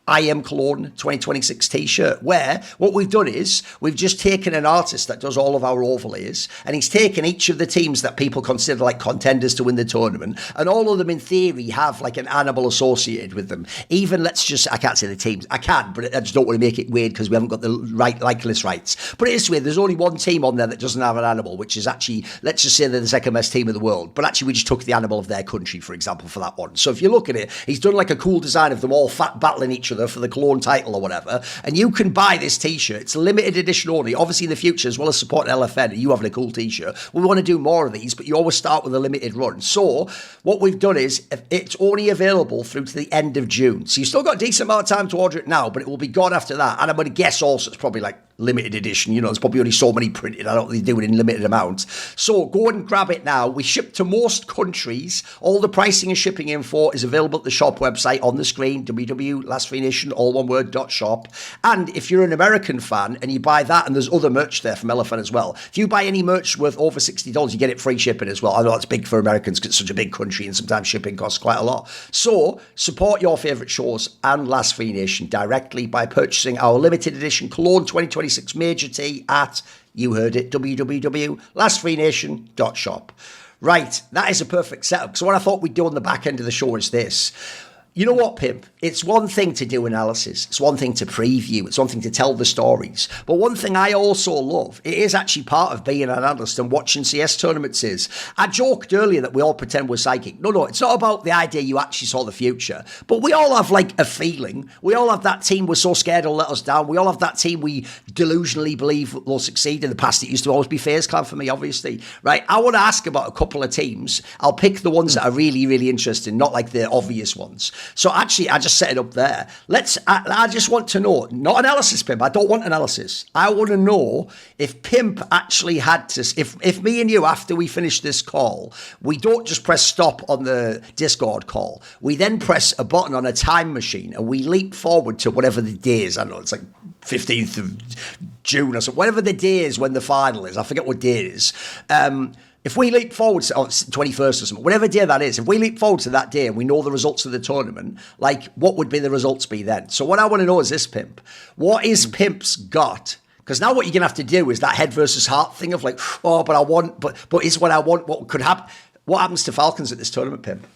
I Am Cologne 2026 t-shirt, where what we've done is we've just taken an artist that does all of our overlays and he's taken each of the teams that people consider like contenders to win the tournament, and all of them in theory have like an animal associated with them. Even I can't say the teams, I can, but I just don't want to make it weird because we haven't got the right likeness rights. But it's weird, there's only one team on there that doesn't have an animal, which is actually, let's just say they're the second best team in the world, but actually we just took the animal of their country, for example, for that one. So if you look at it, he's done like a cool design of them all battling each other for the Cologne title or whatever, and you can buy this t-shirt. It's a limited edition only. Obviously in the future, as well as supporting LFN and you having a cool t-shirt, we want to do more of these, but you always start with a limited run. So what we've done is it's only available through to the end of June, so you've still got a decent amount of time to order it now, but it will be gone after that. And I'm going to guess also it's probably like limited edition, you know, there's probably only so many printed. I don't think they do it in limited amounts. So go and grab it now. We ship to most countries. All the pricing and shipping info is available at the shop website on the screen, www.lastfreenation, all one word, .shop. And if you're an American fan and you buy that, and there's other merch there from Elephant as well, if you buy any merch worth over $60, you get it free shipping as well. I know it's big for Americans because it's such a big country and sometimes shipping costs quite a lot. So support your favourite shows and Last Free Nation directly by purchasing our limited edition Cologne 2026 Major T at, you heard it, www.lastfreenation.shop. Right, that is a perfect setup. So what I thought we'd do on the back end of the show is this. You know what, Pimp? It's one thing to do analysis. It's one thing to preview. It's one thing to tell the stories. But one thing I also love, it is actually part of being an analyst and watching CS tournaments is, I joked earlier that we all pretend we're psychic. No, it's not about the idea you actually saw the future. But we all have like a feeling. We all have that team we're so scared will let us down. We all have that team we delusionally believe will succeed. In the past, it used to always be FaZe Clan for me, obviously. Right? I want to ask about a couple of teams. I'll pick the ones that are really, really interesting, not like the obvious ones. So actually, I just set it up there. I just want to know, not analysis, Pimp. I don't want analysis. I want to know if Pimp actually had to, if me and you, after we finish this call, we don't just press stop on the Discord call. We then press a button on a time machine and we leap forward to whatever the day is. I don't know, it's like 15th of June or something. Whatever the day is when the final is. I forget what day it is. If we leap forward to 21st or something, whatever day that is, if we leap forward to that day and we know the results of the tournament, like, what would be the results be then? So what I want to know is this, Pimp. What is Pimp's got? Because now what you're going to have to do is that head versus heart thing of like, oh, but I want, but is what I want, what could happen? What happens to Falcons at this tournament, Pimp?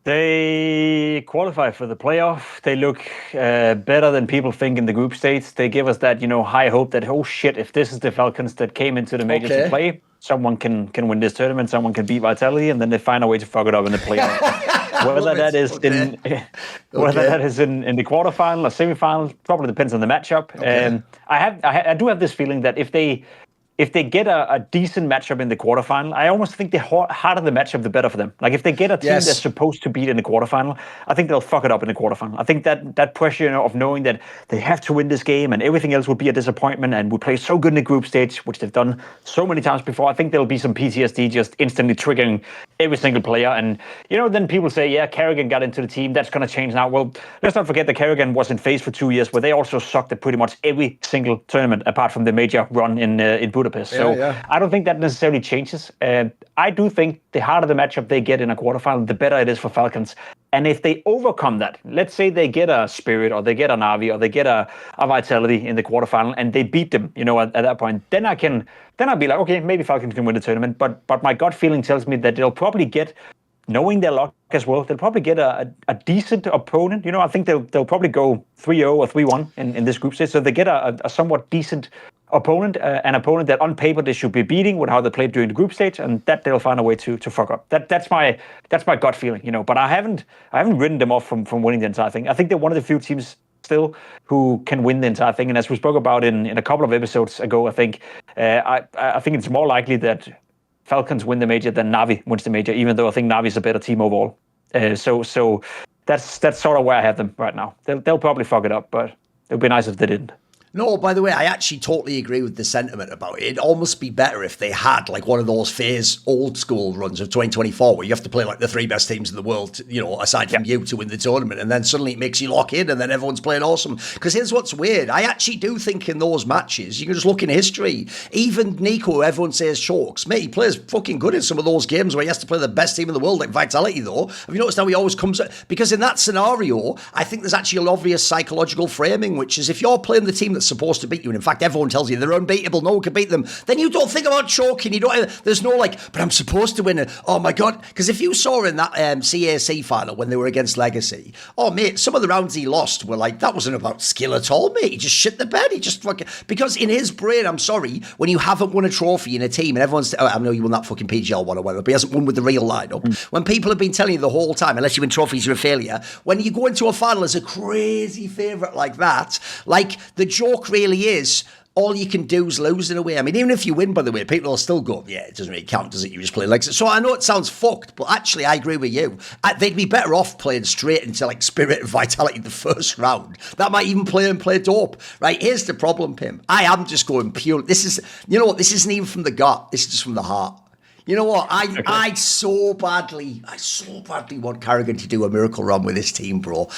They qualify for the playoff. They look better than people think in the group states. They give us that, high hope that, oh shit, if this is the Falcons that came into the major to play, someone can win this tournament, someone can beat Vitality, and then they find a way to fuck it up in the playoff. Whether that is in the quarterfinal or semifinal, probably depends on the matchup. I do have this feeling that if they get a decent matchup in the quarterfinal, I almost think the harder the matchup, the better for them. Like, if they get a team that's supposed to beat in the quarterfinal, I think they'll fuck it up in the quarterfinal. I think that pressure of knowing that they have to win this game and everything else would be a disappointment, and we play so good in the group stage, which they've done so many times before. I think there'll be some PTSD just instantly triggering every single player. And, then people say, yeah, karrigan got into the team. That's going to change now. Well, let's not forget that karrigan was in phase for 2 years, where they also sucked at pretty much every single tournament, apart from the major run in Budapest. So I don't think that necessarily changes. I do think the harder the matchup they get in a quarterfinal, the better it is for Falcons. And if they overcome that, let's say they get a Spirit or they get a Na'Vi or they get a Vitality in the quarterfinal and they beat them, at that point, then I'll be like, okay, maybe Falcons can win the tournament. But my gut feeling tells me that they'll probably get, knowing their luck as well, they'll probably get a decent opponent. I think they'll probably go 3-0 or 3-1 in this group stage. So they get a somewhat decent opponent, an opponent that on paper they should be beating with how they played during the group stage, and that they'll find a way to fuck up. That's my gut feeling, But I haven't written them off from winning the entire thing. I think they're one of the few teams still who can win the entire thing. And as we spoke about in a couple of episodes ago, I think it's more likely that Falcons win the major than Na'Vi wins the major, even though I think Navi's a better team overall. So that's sort of where I have them right now. They'll probably fuck it up, but it would be nice if they didn't. No, by the way, I actually totally agree with the sentiment about it. It'd almost be better if they had like one of those phase old school runs of 2024 where you have to play like the three best teams in the world, aside from you, to win the tournament. And then suddenly it makes you lock in and then everyone's playing awesome. Because here's what's weird. I actually do think in those matches, you can just look in history. Even NiKo, everyone says chokes. Mate, he plays fucking good in some of those games where he has to play the best team in the world, like Vitality though. Have you noticed how he always comes out? Because in that scenario, I think there's actually an obvious psychological framing, which is if you're playing the team that's supposed to beat you, and in fact everyone tells you they're unbeatable, no one can beat them, then you don't think about choking. There's no like, but I'm supposed to win it, oh my god. Because if you saw in that CAC final when they were against Legacy, oh mate, some of the rounds he lost were like, that wasn't about skill at all, mate. He just shit the bed. He just fucking, because in his brain, I'm sorry, when you haven't won a trophy in a team and everyone's, I know you won that fucking PGL one or whatever, but he hasn't won with the real lineup. When people have been telling you the whole time, unless you win trophies, you're a failure. When you go into a final as a crazy favourite like that, like the joke really is, all you can do is lose in a way. I mean, even if you win, by the way, people will still go, yeah, it doesn't really count, does it? You just play legs. So I know it sounds fucked, but actually I agree with you. They'd be better off playing straight into like Spirit and Vitality in the first round. That might even play dope. Right, here's the problem, Pim. I am just going pure. This is, this isn't even from the gut. This is just from the heart. You know what? I so badly want karrigan to do a miracle run with this team, bro.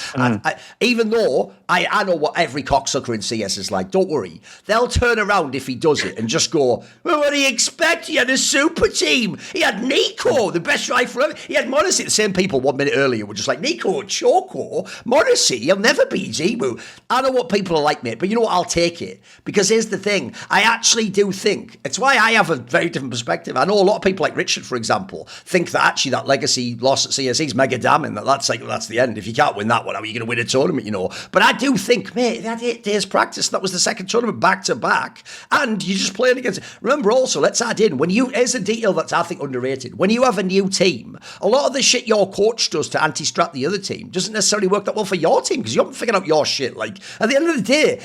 Even though I know what every cocksucker in CS is like. Don't worry. They'll turn around if he does it and just go, well, what do you expect? He had a super team. He had NiKo, the best rifle ever. He had Modesty. The same people 1 minute earlier were just like, NiKo, Choco, Modesty, he'll never beat Zebu. I know what people are like, mate, but you know what? I'll take it. Because here's the thing. I actually do think, it's why I have a very different perspective. I know a lot of people like Richard, for example, think that actually that Legacy loss at CSE is mega damning, that's the end. If you can't win that one, how are you going to win a tournament, But I do think, mate, they had 8 days practice. That was the second tournament back to back. And you're just playing against. Remember also, let's add in, here's a detail that's, I think, underrated. When you have a new team, a lot of the shit your coach does to anti-strat the other team doesn't necessarily work that well for your team because you haven't figured out your shit. Like, at the end of the day,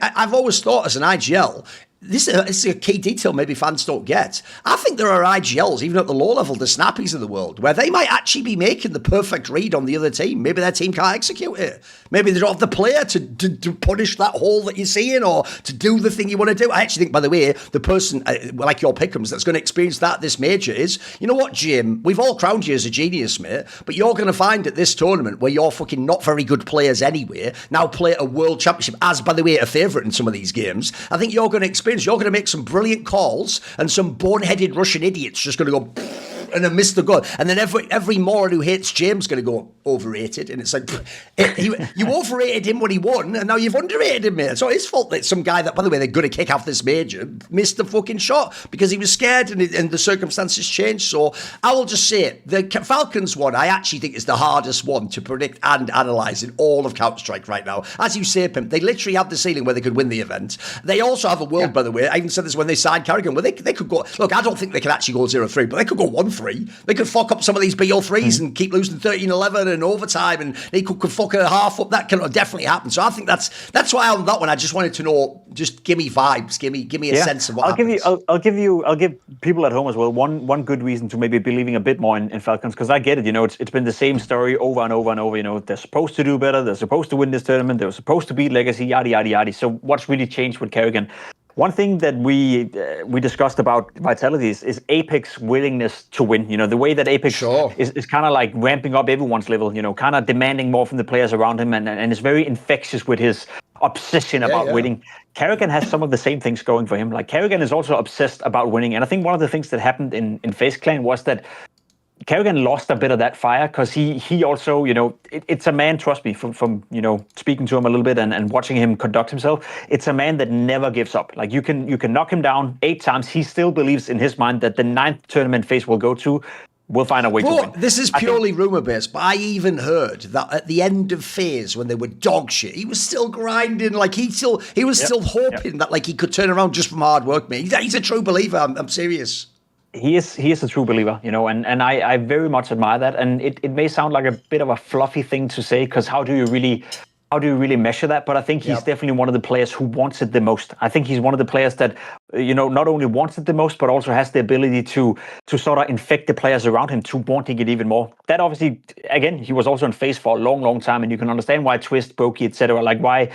I've always thought as an IGL, this is a key detail maybe fans don't get. I think there are IGLs, even at the low level, the snappies of the world, where they might actually be making the perfect read on the other team. Maybe their team can't execute it. Maybe they don't have the player to punish that hole that you're seeing or to do the thing you want to do. I actually think, by the way, the person, like your pick-ems, that's going to experience this major is, you know what, Jim, we've all crowned you as a genius, mate, but you're going to find at this tournament where you're fucking not very good players anyway, now play a world championship, as, by the way, a favourite in some of these games. I think you're going to experience, you're going to make some brilliant calls and some boneheaded Russian idiots just going to go and then miss the goal. And then every moron who hates James is going to go overrated. And it's like, you overrated him when he won, and now you've underrated him, mate. It's not his fault that some guy that, by the way, they're going to kick off this major, missed the fucking shot because he was scared and the circumstances changed. So I will just say it. The Falcons one, I actually think is the hardest one to predict and analyse in all of Counter-Strike right now. As you say, Pimp, they literally have the ceiling where they could win the event. They also have a world, by the way, I even said this when they signed karrigan, where they could go, look, I don't think they can actually go 0-3, but they could go 1-3. They could fuck up some of these BO3s and keep losing 13-11 and overtime, and they could fuck a half up. That can definitely happen. So I think that's why on that one I just wanted to know. Just give me vibes. Give me a sense of what happens. I'll give people at home as well one good reason to maybe believing a bit more in Falcons, because I get it. You know, it's been the same story over and over and over. You know, they're supposed to do better. They're supposed to win this tournament. They're supposed to beat Legacy. Yada yada yada. So what's really changed with karrigan? One thing that we discussed about Vitality is Apex willingness to win. You know, the way that Apex is kind of like ramping up everyone's level, you know, kind of demanding more from the players around him, and is very infectious with his obsession about winning. karrigan has some of the same things going for him. Like, karrigan is also obsessed about winning. And I think one of the things that happened in FaZe Clan was that karrigan lost a bit of that fire, because he also, you know, it's a man, trust me, from you know, speaking to him a little bit and watching him conduct himself, it's a man that never gives up. Like, you can knock him down 8 times, he still believes in his mind that the 9th tournament FaZe will go to, we'll find a way to win. This is purely rumour-based, but I even heard that at the end of FaZe, when they were dog shit, he was still grinding. Like, he was still hoping that, like, he could turn around just from hard work, mate. He's a true believer. I'm serious. He is a true believer, you know, and I very much admire that. And it may sound like a bit of a fluffy thing to say, because how do you really measure that? But I think he's definitely one of the players who wants it the most. I think he's one of the players that, you know, not only wants it the most, but also has the ability to sort of infect the players around him to wanting it even more. That obviously, again, he was also in FaZe for a long, long time, and you can understand why Twist, Brokey, etc. Like, why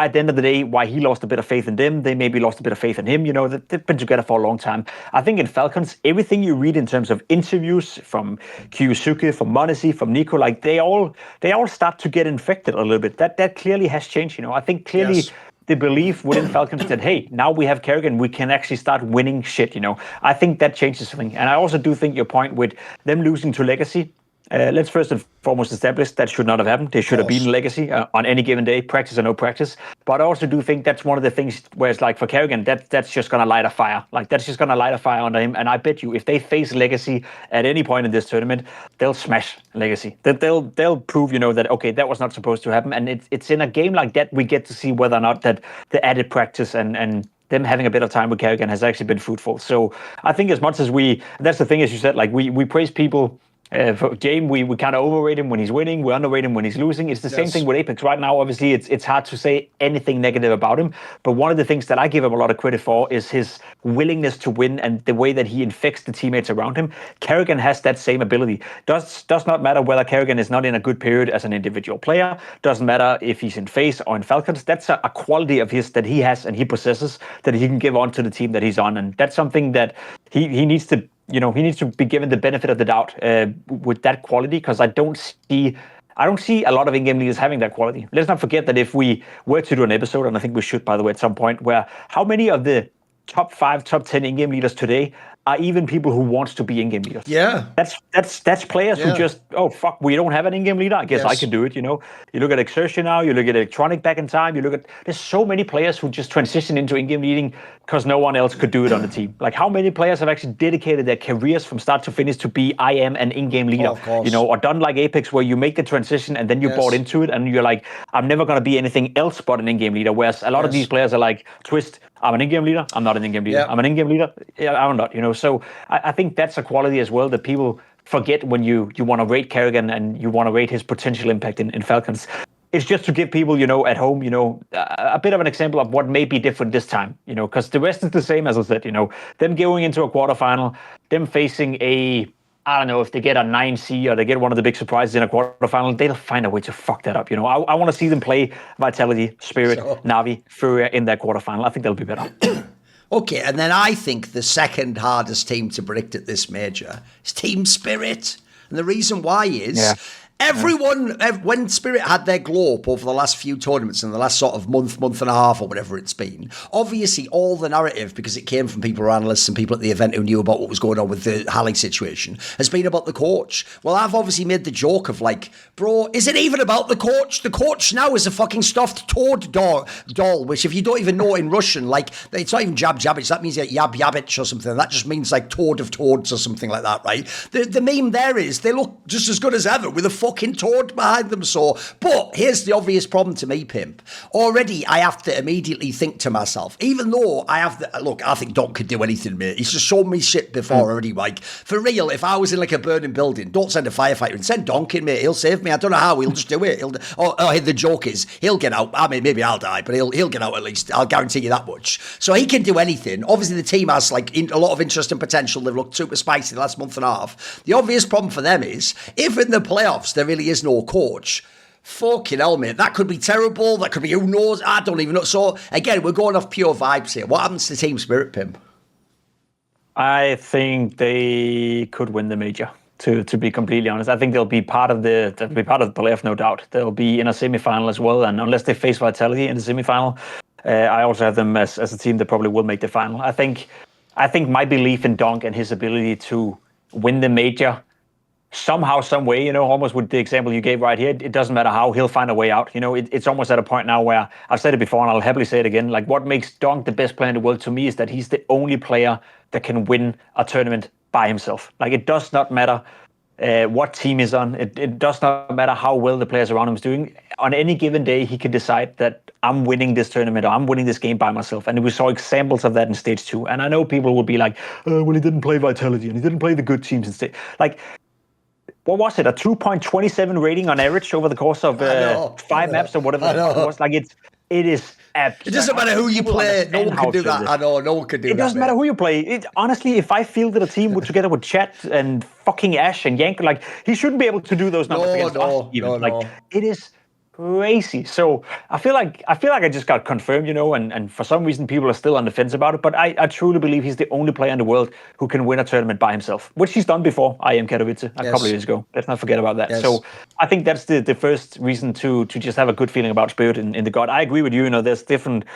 at the end of the day, why he lost a bit of faith in them, they maybe lost a bit of faith in him. You know, they've been together for a long time. I think in Falcons, everything you read in terms of interviews from Kyusuke, from m0NESY, from NiKo, like, they all start to get infected a little bit. That clearly has changed. You know, I think clearly the belief within Falcons that, hey, now we have karrigan, we can actually start winning shit. You know, I think that changes something. And I also do think your point with them losing to Legacy. Let's first and foremost establish that should not have happened. They should have beaten Legacy on any given day, practice or no practice. But I also do think that's one of the things where it's like, for karrigan, that's just going to light a fire. Like, that's just going to light a fire under him. And I bet you, if they face Legacy at any point in this tournament, they'll smash Legacy. They'll prove, you know, that, okay, that was not supposed to happen. And it's in a game like that we get to see whether or not that the added practice and them having a bit of time with karrigan has actually been fruitful. So I think as much as that's the thing, as you said, like, we praise people. For James, we kind of overrate him when he's winning, we underrate him when he's losing. It's the same thing with Apex. Right now, obviously, it's hard to say anything negative about him. But one of the things that I give him a lot of credit for is his willingness to win and the way that he infects the teammates around him. karrigan has that same ability. Does not matter whether karrigan is not in a good period as an individual player. Doesn't matter if he's in FaZe or in Falcons. That's a quality of his that he has and he possesses that he can give on to the team that he's on. And that's something that he needs to, you know, he needs to be given the benefit of the doubt with that quality, because I don't see a lot of in-game leaders having that quality. Let's not forget that if we were to do an episode, and I think we should, by the way, at some point, where how many of the top 5, top 10 in-game leaders today are even people who wants to be in-game leaders. Yeah. That's players who just, oh, fuck, we don't have an in-game leader. I guess I can do it, you know. You look at Xerxean now, you look at Electronic back in time, there's so many players who just transition into in-game leading because no one else could do it on the team. Like, how many players have actually dedicated their careers from start to finish to be, I am an in-game leader, you know, or done like Apex, where you make the transition and then you bought into it and you're like, I'm never going to be anything else but an in-game leader. Whereas a lot of these players are like, Twist, I'm an in-game leader, I'm not an in-game leader. I'm an in-game leader, I'm not, you know. So I think that's a quality as well that people forget when you want to rate karrigan and you want to rate his potential impact in Falcons. it's just to give people, at home, a bit of an example of what may be different this time, because the rest is the same, as I said, them going into a quarterfinal, them facing I don't know, if they get a 9C or they get one of the big surprises in a quarterfinal, they'll find a way to fuck that up. I want to see them play Vitality, Spirit, Na'Vi, FURIA in that quarterfinal. I think they'll be better. Okay, and then I think the second hardest team to predict at this major is Team Spirit. And the reason why is everyone, when Spirit had their glow up over the last few tournaments in the last sort of month and a half or whatever it's been, obviously all the narrative, because it came from people who are analysts and people at the event who knew about what was going on with the Hallie situation, has been about the coach. Well, I've obviously made the joke of like, bro, is it even about the coach? The coach now is a fucking stuffed toad doll, which if you don't even know in Russian, like, it's not even jab-jabbage, that means like yab yabich or something. That just means like toad of toads or something like that, right? The meme there is they look just as good as ever with a fucking toad behind them. So, but here's the obvious problem to me, Pimp. Already, I have to immediately think to myself, even though I think Donk could do anything, mate. He's just shown me shit before already. Like, for real, if I was in like a burning building, don't send a firefighter and send Donk in, mate. He'll save me. I don't know how. He'll just do it. The joke is, he'll get out. I mean, maybe I'll die, but he'll get out at least. I'll guarantee you that much. So he can do anything. Obviously, the team has like a lot of interest and potential. They've looked super spicy the last month and a half. The obvious problem for them is, if in the playoffs there really is no coach, fucking hell, mate, that could be terrible. That could be, who knows? I don't even know. So again, we're going off pure vibes here. What happens to Team Spirit, Pimp? I think they could win the major. To be completely honest, I think they'll be part of the playoff, no doubt. They'll be in a semifinal as well, and unless they face Vitality in the semifinal, I also have them as a team that probably will make the final. I think my belief in Donk and his ability to win the major somehow, some way, almost with the example you gave right here, it doesn't matter how, he'll find a way out. It's almost at a point now where I've said it before and I'll happily say it again. Like, what makes Donk the best player in the world to me is that he's the only player that can win a tournament by himself. Like, it does not matter what team is on. It does not matter how well the players around him is doing. On any given day, he can decide that I'm winning this tournament or I'm winning this game by myself. And we saw examples of that in stage 2. And I know people will be like, well, he didn't play Vitality and he didn't play the good teams in stage. Like, what was it? A 2.27 rating on average over the course of 5 maps or whatever it was. Like, it is. It doesn't matter who you play. No one can do that. I know. No one can do that. It doesn't matter who you play. Honestly, if I fielded a team together with Chet and fucking Ash and Yank, like, he shouldn't be able to do those numbers against us even. Like, it is crazy. So I feel like I just got confirmed, and for some reason people are still on the fence about it. But I truly believe he's the only player in the world who can win a tournament by himself, which he's done before. I am Katowice a couple of years ago. Let's not forget about that. Yes. So I think that's the first reason to just have a good feeling about Spirit in the God. I agree with you. There's different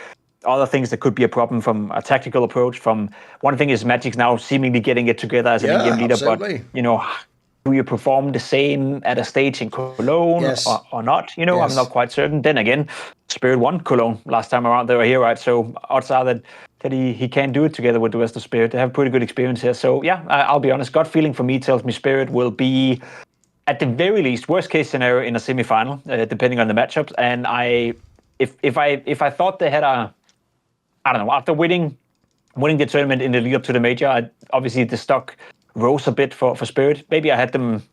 other things that could be a problem from a tactical approach. From one thing is Magic's now seemingly getting it together as an in-game leader, absolutely. But do you perform the same at a stage in Cologne or not? I'm not quite certain. Then again, Spirit won Cologne last time around. They were here, right? So odds are that he can do it together with the rest of Spirit. They have pretty good experience here. So yeah, I'll be honest. Gut feeling for me tells me Spirit will be, at the very least, worst case scenario in a semifinal, depending on the matchups. And if I thought they had after winning the tournament in the lead up to the major, obviously the stock rose a bit for Spirit. Maybe I had them,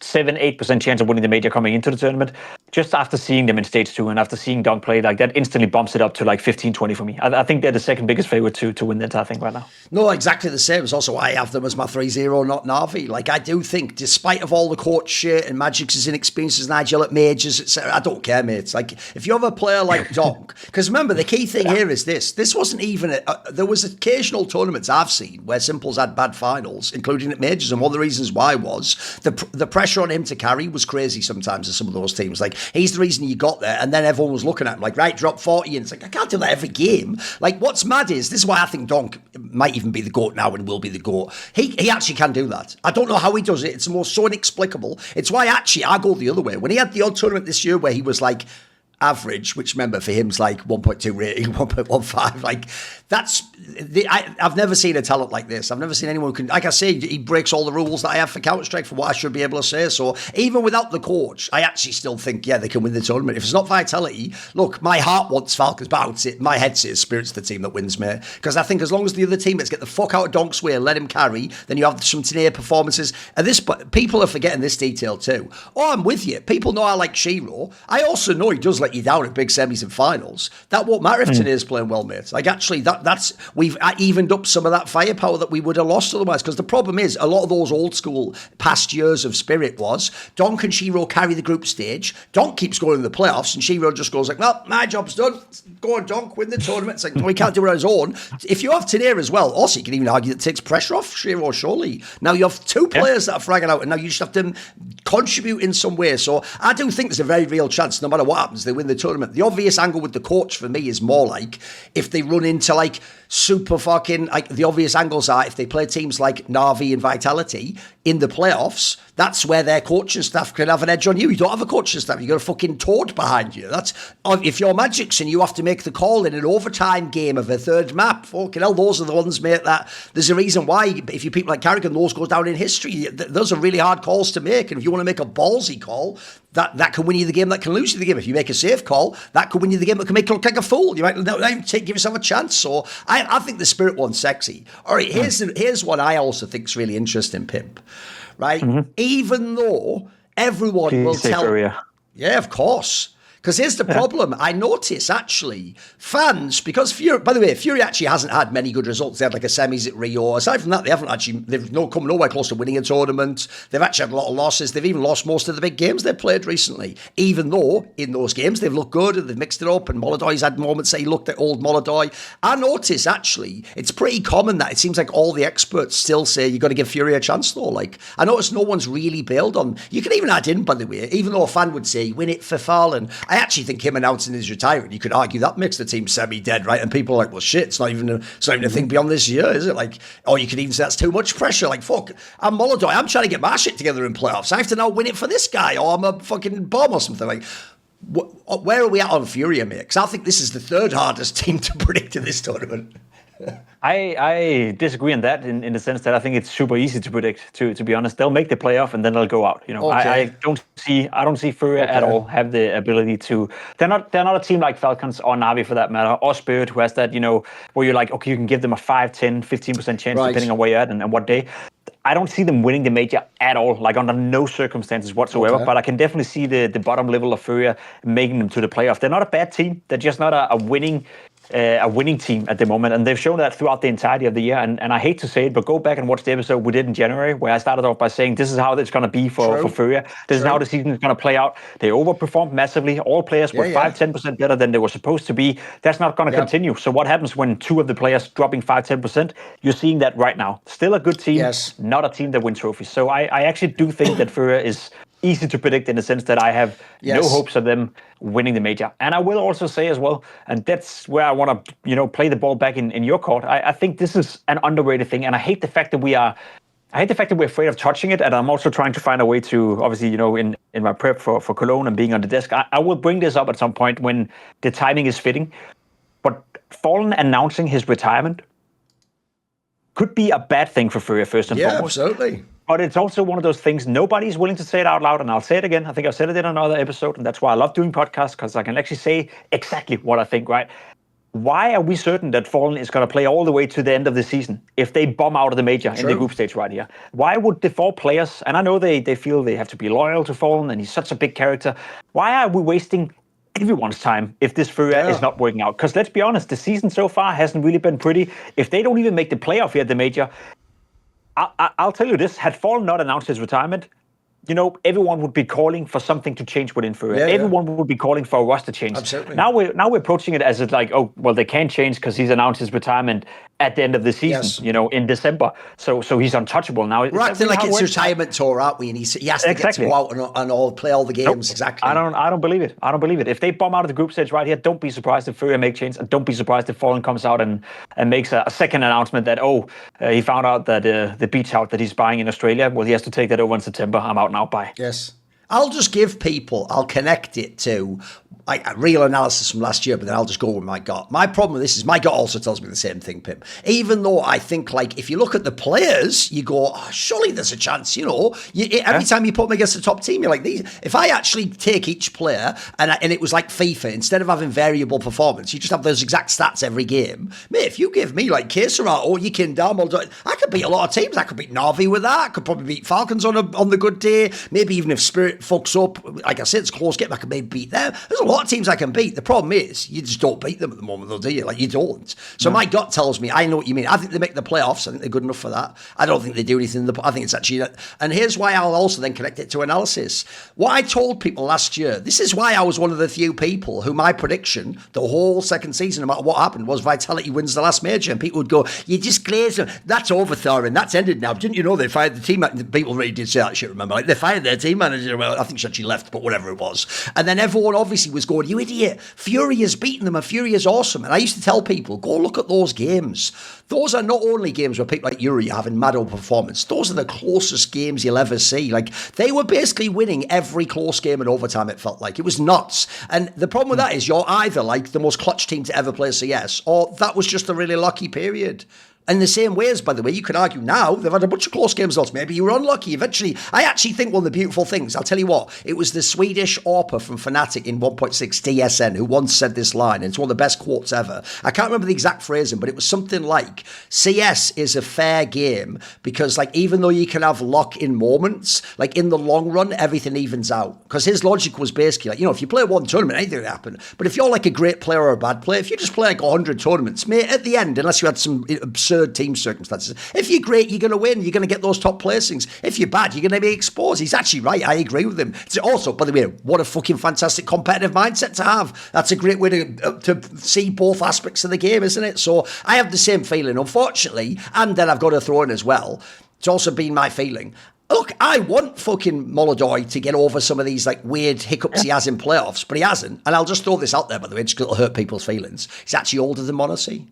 7-8% chance of winning the major coming into the tournament. Just after seeing them in stage 2 and after seeing Donk play, like, that instantly bumps it up to like 15-20 for me. I think they're the second biggest favorite to win the entire thing right now. No, exactly the same. It's also I have them as my 3-0, not Na'Vi. Like, I do think, despite of all the coach shit and Magic's inexperiences, Nigel at majors, etc., I don't care, mate. It's like, if you have a player like Donk, because remember, the key thing here is this wasn't even, there was occasional tournaments I've seen where Simples had bad finals, including at majors, and one of the reasons why was the pressure on him to carry was crazy sometimes in some of those teams. Like, he's the reason you got there, and then everyone was looking at him like, right, drop 40, and it's like, I can't do that every game. Like, what's mad is, this is why I think Donk might even be the GOAT now and will be the GOAT. He actually can do that. I don't know how he does it. It's so inexplicable. It's why actually I go the other way. When he had the odd tournament this year where he was like average, which remember for him's like 1.2 rating, 1.15. Like I've never seen a talent like this. I've never seen anyone who can, like I say, he breaks all the rules that I have for Counter-Strike for what I should be able to say. So even without the coach, I actually still think, yeah, they can win the tournament. If it's not vitality, look, my heart wants Falcons, but my head says Spirit's the team that wins, mate. Because I think as long as the other teammates get the fuck out of Donk's way and let him carry, then you have some tenacious performances. And people are forgetting this detail too. Oh, I'm with you. People know I like Shiro. I also know he does let you down at big semis and finals. That won't matter if Tenacious playing well, mate. Like actually, we've evened up some of that firepower that we would have lost otherwise. Because the problem is, a lot of those old school past years of Spirit was Donk and Shiro carry the group stage. Donk keeps going in the playoffs, and Shiro just goes like, "Well, my job's done. Go on, Donk, win the tournament." It's like, we can't do it on his own. If you have Tenacious as well, also you can even argue that takes pressure off Shiro, surely. Now you have two players that are fragging out, and now you just have to contribute in some way. So I do think there's a very real chance, no matter what happens, they win the tournament. The obvious angle with the coach for me is more like if they run into like super fucking, like the obvious angles are if they play teams like Na'Vi and Vitality in the playoffs, that's where their coaching staff can have an edge on you. You don't have a coaching staff, you got a fucking toad behind you. That's if you're Magic's and you have to make the call in an overtime game of a third map, fucking hell, those are the ones, mate, that there's a reason why if you people like karrigan, those go down in history. Those are really hard calls to make, and if you want to make a ballsy call, that can win you the game, that can lose you the game. If you make a safe call, that could win you the game, that can make you look like a fool. You might not even give yourself a chance. So I think the Spirit one's sexy. All right, here's one I also think is really interesting, Pimp. Right? Even though everyone will tell... FURIA. Yeah, of course. Because here's the problem. I notice, actually, fans, because FURIA, by the way, FURIA actually hasn't had many good results. They had like a semis at Rio. Aside from that, they've come nowhere close to winning a tournament. They've actually had a lot of losses. They've even lost most of the big games they've played recently. Even though, in those games, they've looked good and they've mixed it up, and Muldaugh's had moments that he looked at old Muldaugh. I notice, actually, it's pretty common that it seems like all the experts still say you've got to give FURIA a chance, though. Like, I notice no one's really bailed on... You can even add in, by the way, even though a fan would say, win it for Fallen. I actually think him announcing his retirement, you could argue that makes the team semi-dead, right? And people are like, well, shit, it's not even a thing beyond this year, is it? Like, or you could even say that's too much pressure. Like, fuck, I'm Muldaugh. I'm trying to get my shit together in playoffs. I have to now win it for this guy, or I'm a fucking bomb or something. Like, where are we at on FURIA, mate? Because I think this is the third hardest team to predict in this tournament. I disagree on that in the sense that I think it's super easy to predict. To be honest, they'll make the playoff and then they'll go out. You know, okay. I don't see FURIA at all have the ability to. They're not a team like Falcons or Na'Vi for that matter, or Spirit, who has that, you know, where you're like, okay, you can give them a 5, 10, 15% chance depending on where you're at and what day. I don't see them winning the major at all, like under no circumstances whatsoever. Okay. But I can definitely see the bottom level of FURIA making them to the playoff. They're not a bad team. They're just not a winning team at the moment, and they've shown that throughout the entirety of the year. And I hate to say it, but go back and watch the episode we did in January, where I started off by saying this is how it's going to be for FURIA. This is how the season is going to play out. They overperformed massively. All players were 5-10% better than they were supposed to be. That's not going to continue. So what happens when two of the players dropping 5-10%? You're seeing that right now. Still a good team, not a team that wins trophies. So I actually do think that FURIA is easy to predict in the sense that I have no hopes of them winning the major. And I will also say as well, and that's where I want to, you know, play the ball back in your court. I think this is an underrated thing, and I hate the fact that we're afraid of touching it. And I'm also trying to find a way to, obviously, you know, in my prep for Cologne and being on the desk, I will bring this up at some point when the timing is fitting. But Fallen announcing his retirement could be a bad thing for FURIA first and foremost. Yeah, absolutely. But it's also one of those things, nobody's willing to say it out loud, and I'll say it again. I think I've said it in another episode, and that's why I love doing podcasts, because I can actually say exactly what I think, right? Why are we certain that Fallen is going to play all the way to the end of the season if they bomb out of the major in the group stage right here? Why would the 4 players, and I know they feel they have to be loyal to Fallen, and he's such a big character, why are we wasting everyone's time if this FURIA is not working out? Because let's be honest, the season so far hasn't really been pretty. If they don't even make the playoff here at the major, I'll tell you this, had Fallen not announced his retirement, you know, everyone would be calling for something to change within FURIA. Everyone would be calling for a roster change. Absolutely. Now we're approaching it as it's like, oh, well, they can't change because he's announced his retirement at the end of the season, you know, in December. So he's untouchable now. We're acting like it's retirement tour, aren't we? And he has to get to go out and all play all the games. Exactly. I don't believe it. I don't believe it. If they bomb out of the group stage right here, don't be surprised if FURIA make change, and don't be surprised if Fallen comes out and makes a second announcement that he found out that the beach house that he's buying in Australia, well, he has to take that over in September. I'm out now. Bye. Yes. I'll just give people, I'll connect it to like a real analysis from last year, but then I'll just go with my gut. My problem with this is my gut also tells me the same thing, Pimp. Even though I think, like, if you look at the players, you go, oh, surely there's a chance, you know. Every time you put them against the top team, you're like, these. If I actually take each player and it was like FIFA, instead of having variable performance, you just have those exact stats every game. Mate, if you give me like Kesera or Yikindam, I could beat a lot of teams. I could beat Navi with that. I could probably beat Falcons on the good day. Maybe even if Spirit fucks up, like I said, it's a close game, I could maybe beat them. There's a lot of teams I can beat. The problem is, you just don't beat them at the moment, though, do you? Like, you don't. So my gut tells me, I know what you mean. I think they make the playoffs. I think they're good enough for that. I don't think they do anything. I think it's actually... And here's why I'll also then connect it to analysis. What I told people last year, this is why I was one of the few people who my prediction, the whole second season, no matter what happened, was Vitality wins the last major. And people would go, you just glaze them. That's over, Thorin. That's ended now. Didn't you know they fired the team... People really did say that shit, remember? Like, they fired their team manager. Well, I think she actually left, but whatever it was. And then everyone obviously was going, you idiot, FURIA's beaten them and FURIA's awesome. And I used to tell people, go look at those games. Those are not only games where people like Yuri are having mad performance. Those are the closest games you'll ever see. Like, they were basically winning every close game in overtime, it felt like. It was nuts. And the problem with that is you're either like the most clutch team to ever play CS, or that was just a really lucky period. In the same ways, by the way, you can argue now, they've had a bunch of close games lost. Maybe you were unlucky eventually. I actually think one of the beautiful things, I'll tell you what, it was the Swedish Orpa from Fnatic in 1.6 DSN who once said this line, and it's one of the best quotes ever. I can't remember the exact phrasing, but it was something like, CS is a fair game because, like, even though you can have luck in moments, like, in the long run, everything evens out. Because his logic was basically, like, you know, if you play one tournament, anything can happen. But if you're, like, a great player or a bad player, if you just play, like, 100 tournaments, mate, at the end, unless you had some absurd team circumstances. If you're great, you're going to win. You're going to get those top placings. If you're bad, you're going to be exposed. He's actually right. I agree with him. It's also, by the way, what a fucking fantastic competitive mindset to have. That's a great way to see both aspects of the game, isn't it? So I have the same feeling, unfortunately. And then I've got to throw in as well, it's also been my feeling. Look, I want fucking muldaugh to get over some of these like weird hiccups he has in playoffs, but he hasn't. And I'll just throw this out there, by the way, just 'cause it'll hurt people's feelings. He's actually older than m0NESY.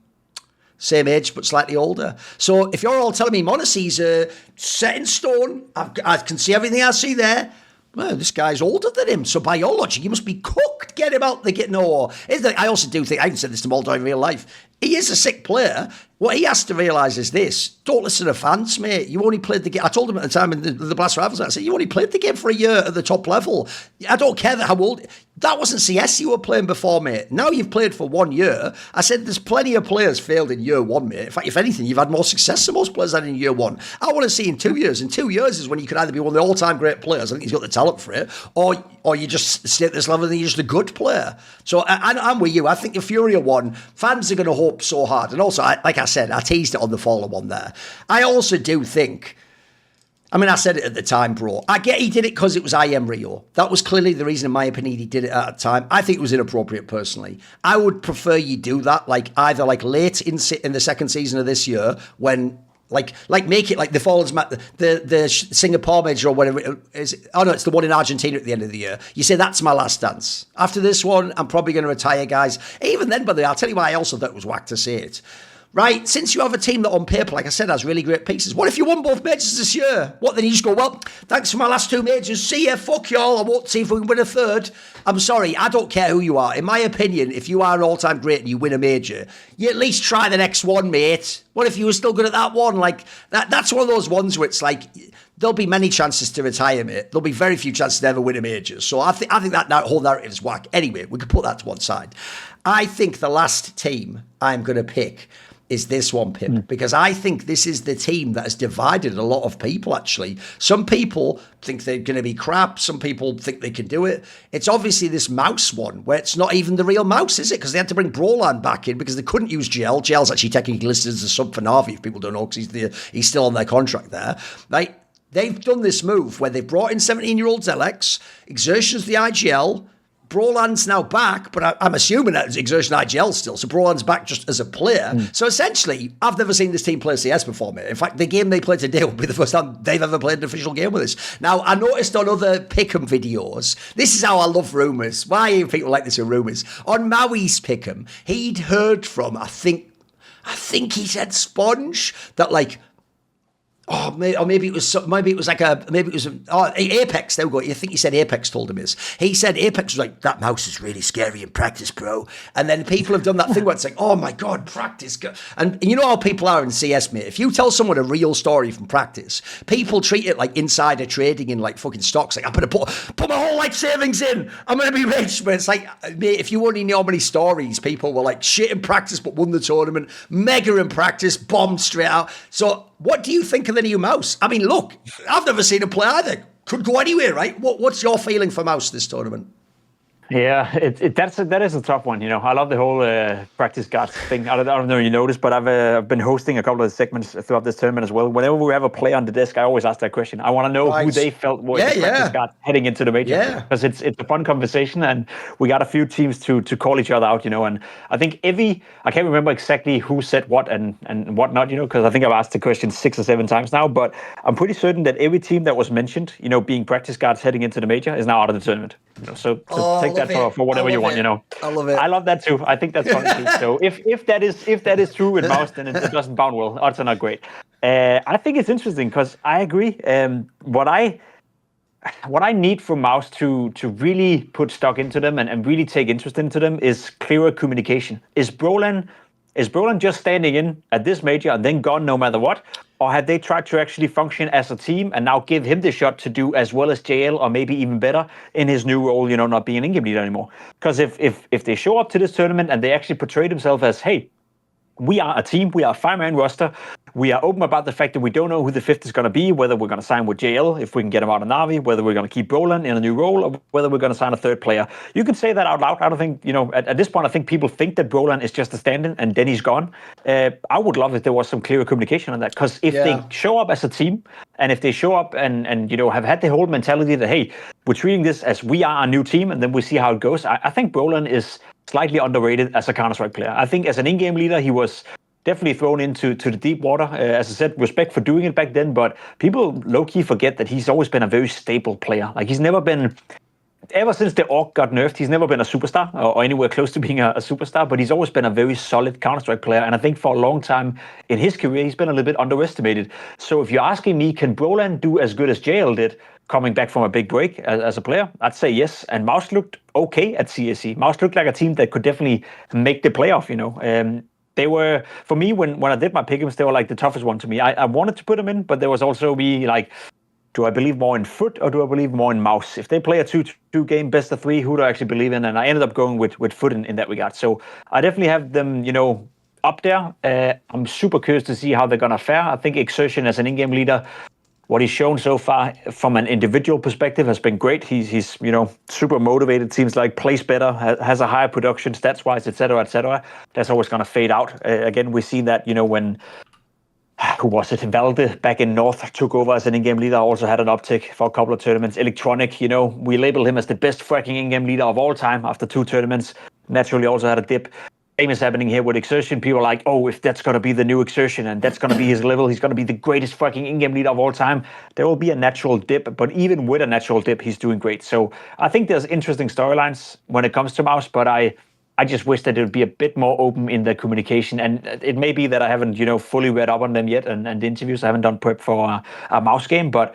Same age, but slightly older. So if you're all telling me m0NESY's set in stone, I can see everything I see there. Well, this guy's older than him, so by your logic, he must be cooked. Get him out the get. No, I also do think, I even said this to muldaugh in real life, he is a sick player. What he has to realise is this: don't listen to fans, mate. You only played the game. I told him at the time in the Blast Rivals, I said, you only played the game for a year at the top level. I don't care how old. That wasn't CS you were playing before, mate. Now you've played for 1 year. I said there's plenty of players failed in year one, mate. In fact, if anything, you've had more success than most players had in year one. I want to see in 2 years. In 2 years is when you can either be one of the all-time great players, I think he's got the talent for it, or you just stay at this level and you're just a good player. So I'm with you. I think the FURIA one, fans are going to hope so hard. And also, like I said, I teased it on the Fallen one there. I also do think, I mean, I said it at the time, bro. I get he did it because it was IM Rio. That was clearly the reason, in my opinion, he did it at the time. I think it was inappropriate, personally. I would prefer you do that, like, either, like, late in the second season of this year, when... Like make it like the Fallen's the Singapore major or whatever it is. Oh no, it's the one in Argentina at the end of the year. You say that's my last dance. After this one, I'm probably going to retire, guys. Even then, by the way, I'll tell you why I also thought it was whack to say it. Right, since you have a team that on paper, like I said, has really great pieces, what if you won both majors this year? What, then you just go, well, thanks for my last 2 majors, see ya, fuck y'all, I won't see if we can win a third. I'm sorry, I don't care who you are. In my opinion, if you are an all-time great and you win a major, you at least try the next one, mate. What if you were still good at that one? Like, that's one of those ones where it's like... There'll be many chances to retire, mate. There'll be very few chances to ever win a major. So I think that whole narrative is whack. Anyway, we could put that to one side. I think the last team I'm going to pick is this one, Pimp, because I think this is the team that has divided a lot of people, actually. Some people think they're going to be crap. Some people think they can do it. It's obviously this MOUZ one, where it's not even the real MOUZ, is it? Because they had to bring Brolan back in because they couldn't use GL. GL's actually technically listed as a sub for Na'Vi, if people don't know, because he's still on their contract there. Like, they've done this move where they've brought in 17-year-old Zelex, Xerxean's the IGL, Brolan's now back, but I'm assuming that Xerxean IGL still, so Brolan's back just as a player. So essentially, I've never seen this team play CS before, mate. In fact, the game they play today will be the first time they've ever played an official game with us. Now, I noticed on other pick-em videos, this is how I love rumours. Why do people like this with rumours? On Maui's pick-em, he'd heard from, I think he said Sponge, that like, Oh, maybe it was Apex. There we go. You think he said Apex told him this. He said Apex was like, that mouse is really scary in practice, bro. And then people have done that thing where it's like, oh my God, practice. And you know how people are in CS, mate. If you tell someone a real story from practice, people treat it like insider trading in like fucking stocks. Like, I'm going to put my whole life savings in. I'm going to be rich. But it's like, mate, if you only knew how many stories people were like shit in practice but won the tournament, mega in practice, bombed straight out. So, what do you think of the new MOUZ? I mean, look, I've never seen him play either. Could go anywhere, right? What's your feeling for MOUZ this tournament? Yeah, that is a tough one. I love the whole practice guards thing. I don't know if you noticed, but I've been hosting a couple of segments throughout this tournament as well. Whenever we have a play on the desk, I always ask that question. I want to know who they felt was the practice guard heading into the major, because it's a fun conversation, and we got a few teams to call each other out. And I think I can't remember exactly who said what and whatnot. Because I think I've asked the question 6 or 7 times now, but I'm pretty certain that every team that was mentioned, being practice guards heading into the major, is now out of the tournament. So take that for whatever you want, I love it. I love that too. I think that's fun too. So if that is true in MOUZ, then it doesn't bound well. Odds are not great. I think it's interesting because I agree. What I need from MOUZ to really put stock into them and really take interest into them is clearer communication. Is Brolan just standing in at this major and then gone no matter what? Or have they tried to actually function as a team and now give him the shot to do as well as JL or maybe even better in his new role, not being an in-game leader anymore? Because if they show up to this tournament and they actually portray themselves as, hey, we are a team, we are a 5-man roster, we are open about the fact that we don't know who the 5th is going to be, whether we're going to sign with JL, if we can get him out of Na'Vi, whether we're going to keep Brolan in a new role, or whether we're going to sign a 3rd player. You can say that out loud. I don't think, at this point, I think people think that Brolan is just a stand-in and then he's gone. I would love if there was some clearer communication on that, because if they show up as a team, and if they show up and have had the whole mentality that, hey, we're treating this as we are a new team, and then we see how it goes, I think Brolan is slightly underrated as a Counter-Strike player. I think as an in-game leader, he was definitely thrown into the deep water. As I said, respect for doing it back then, but people low-key forget that he's always been a very stable player. Like, he's never been, ever since the Orc got nerfed, he's never been a superstar or anywhere close to being a superstar, but he's always been a very solid Counter-Strike player, and I think for a long time in his career, he's been a little bit underestimated. So if you're asking me, can Brolan do as good as JL did coming back from a big break as a player? I'd say yes, and MOUZ looked okay at CSC. MOUZ looked like a team that could definitely make the playoff, They were, for me, when I did my pick-ems, they were like the toughest one to me. I wanted to put them in, but there was also me like, do I believe more in FUT or do I believe more in MOUZ? If they play a 2-2 game best of 3, who do I actually believe in? And I ended up going with FUT in that regard. So I definitely have them, up there. I'm super curious to see how they're going to fare. I think Xerxean as an in-game leader, what he's shown so far from an individual perspective has been great. He's super motivated, seems like, plays better, has a higher production, stats-wise, et cetera, et cetera. That's always going to fade out. Again, we've seen that, when, who was it? Valde back in North took over as an in-game leader, also had an uptick for a couple of tournaments. Electronic, we labeled him as the best fracking in-game leader of all time after 2 tournaments. Naturally also had a dip. Same is happening here with Xerxean. People are like, oh, if that's going to be the new Xerxean and that's going to be his level, he's going to be the greatest fucking in-game leader of all time. There will be a natural dip, but even with a natural dip, he's doing great. So I think there's interesting storylines when it comes to MOUZ, but I just wish that it would be a bit more open in the communication. And it may be that I haven't, fully read up on them yet, and the interviews, I haven't done prep for a MOUZ game, but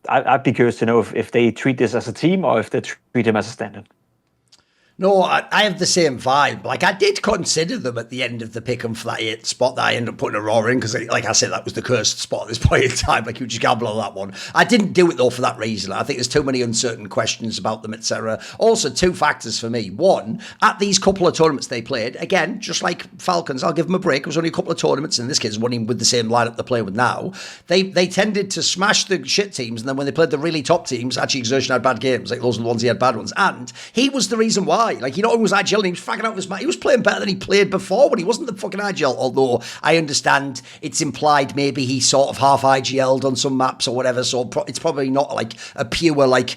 I'd be curious to know if they treat this as a team or if they treat him as a stand-in. No, I have the same vibe. Like, I did consider them at the end of the pick-em for that 8th spot that I ended up putting Aurora in, because, like I said, that was the cursed spot at this point in time. Like, you just gamble on that one. I didn't do it, though, for that reason. I think there's too many uncertain questions about them, etc. Also, 2 factors for me. One, at these couple of tournaments they played, again, just like Falcons, I'll give them a break. It was only a couple of tournaments, and this kid's running with the same lineup they're playing with now. They tended to smash the shit teams, and then when they played the really top teams, actually Xerxean had bad games. Like, those are the ones he had bad ones. And he was the reason why. Like, it was agile and he was fragging out his match. He was playing better than he played before when he wasn't the fucking agile, although I understand it's implied maybe he sort of half IGL'd on some maps or whatever, so it's probably not like a pure like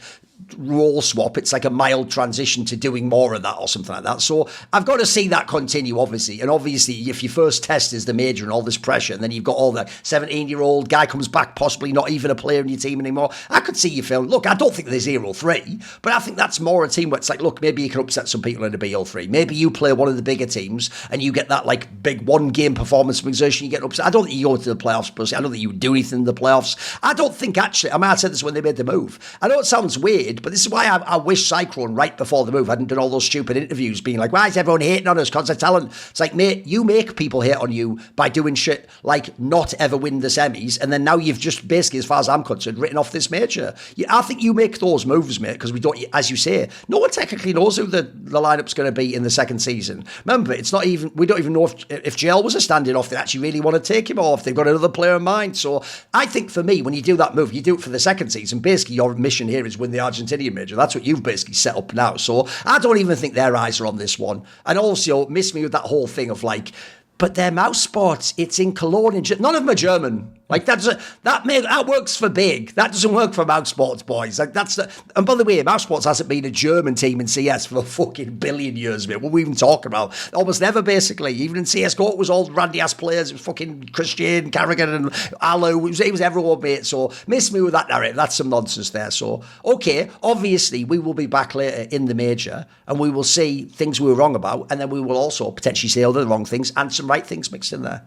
role swap. It's like a mild transition to doing more of that or something like that. So I've got to see that continue, obviously. And obviously, if your first test is the major and all this pressure, and then you've got all the 17-year-old guy comes back, possibly not even a player in your team anymore, I could see you feeling, look, I don't think they're 0-3, but I think that's more a team where it's like, look, maybe you can upset some people in a BO3. Maybe you play one of the bigger teams and you get that like big one-game performance from Xerxean, you get upset. I don't think you go to the playoffs, personally. I don't think you would do anything in the playoffs. I don't think, actually, I might have said this when they made the move. I know it sounds weird, but this is why I wish Cyclone, right before the move, hadn't done all those stupid interviews being like, why is everyone hating on us? Because they're talent. It's like, mate, you make people hate on you by doing shit like not ever win the semis, and then now you've just basically, as far as I'm concerned, written off this major. I think you make those moves, mate, because we don't, as you say, no one technically knows who the lineup's going to be in the second season. Remember, it's not even, we don't even know if JL was a standing off, they actually really want to take him off. They've got another player in mind. So I think for me, when you do that move, you do it for the second season. Basically, your mission here is win the Argentinian major. That's what you've basically set up now. So I don't even think their eyes are on this one. And also, miss me with that whole thing of like, but they're MOUZ sports. It's in Cologne. None of them are German. Like that works for big. That doesn't work for MOUZ sports, boys. Like and by the way, MOUZ sports hasn't been a German team in CS for a fucking billion years, mate. What are we even talking about? Almost never, basically. Even in CS:GO, it was all randy ass players. It was fucking Christian, karrigan, and Alu. It was everyone, mate. So miss me with that narrative. That's some nonsense there. So okay, obviously we will be back later in the major, and we will see things we were wrong about, and then we will also potentially say other wrong things and some right things mixed in there.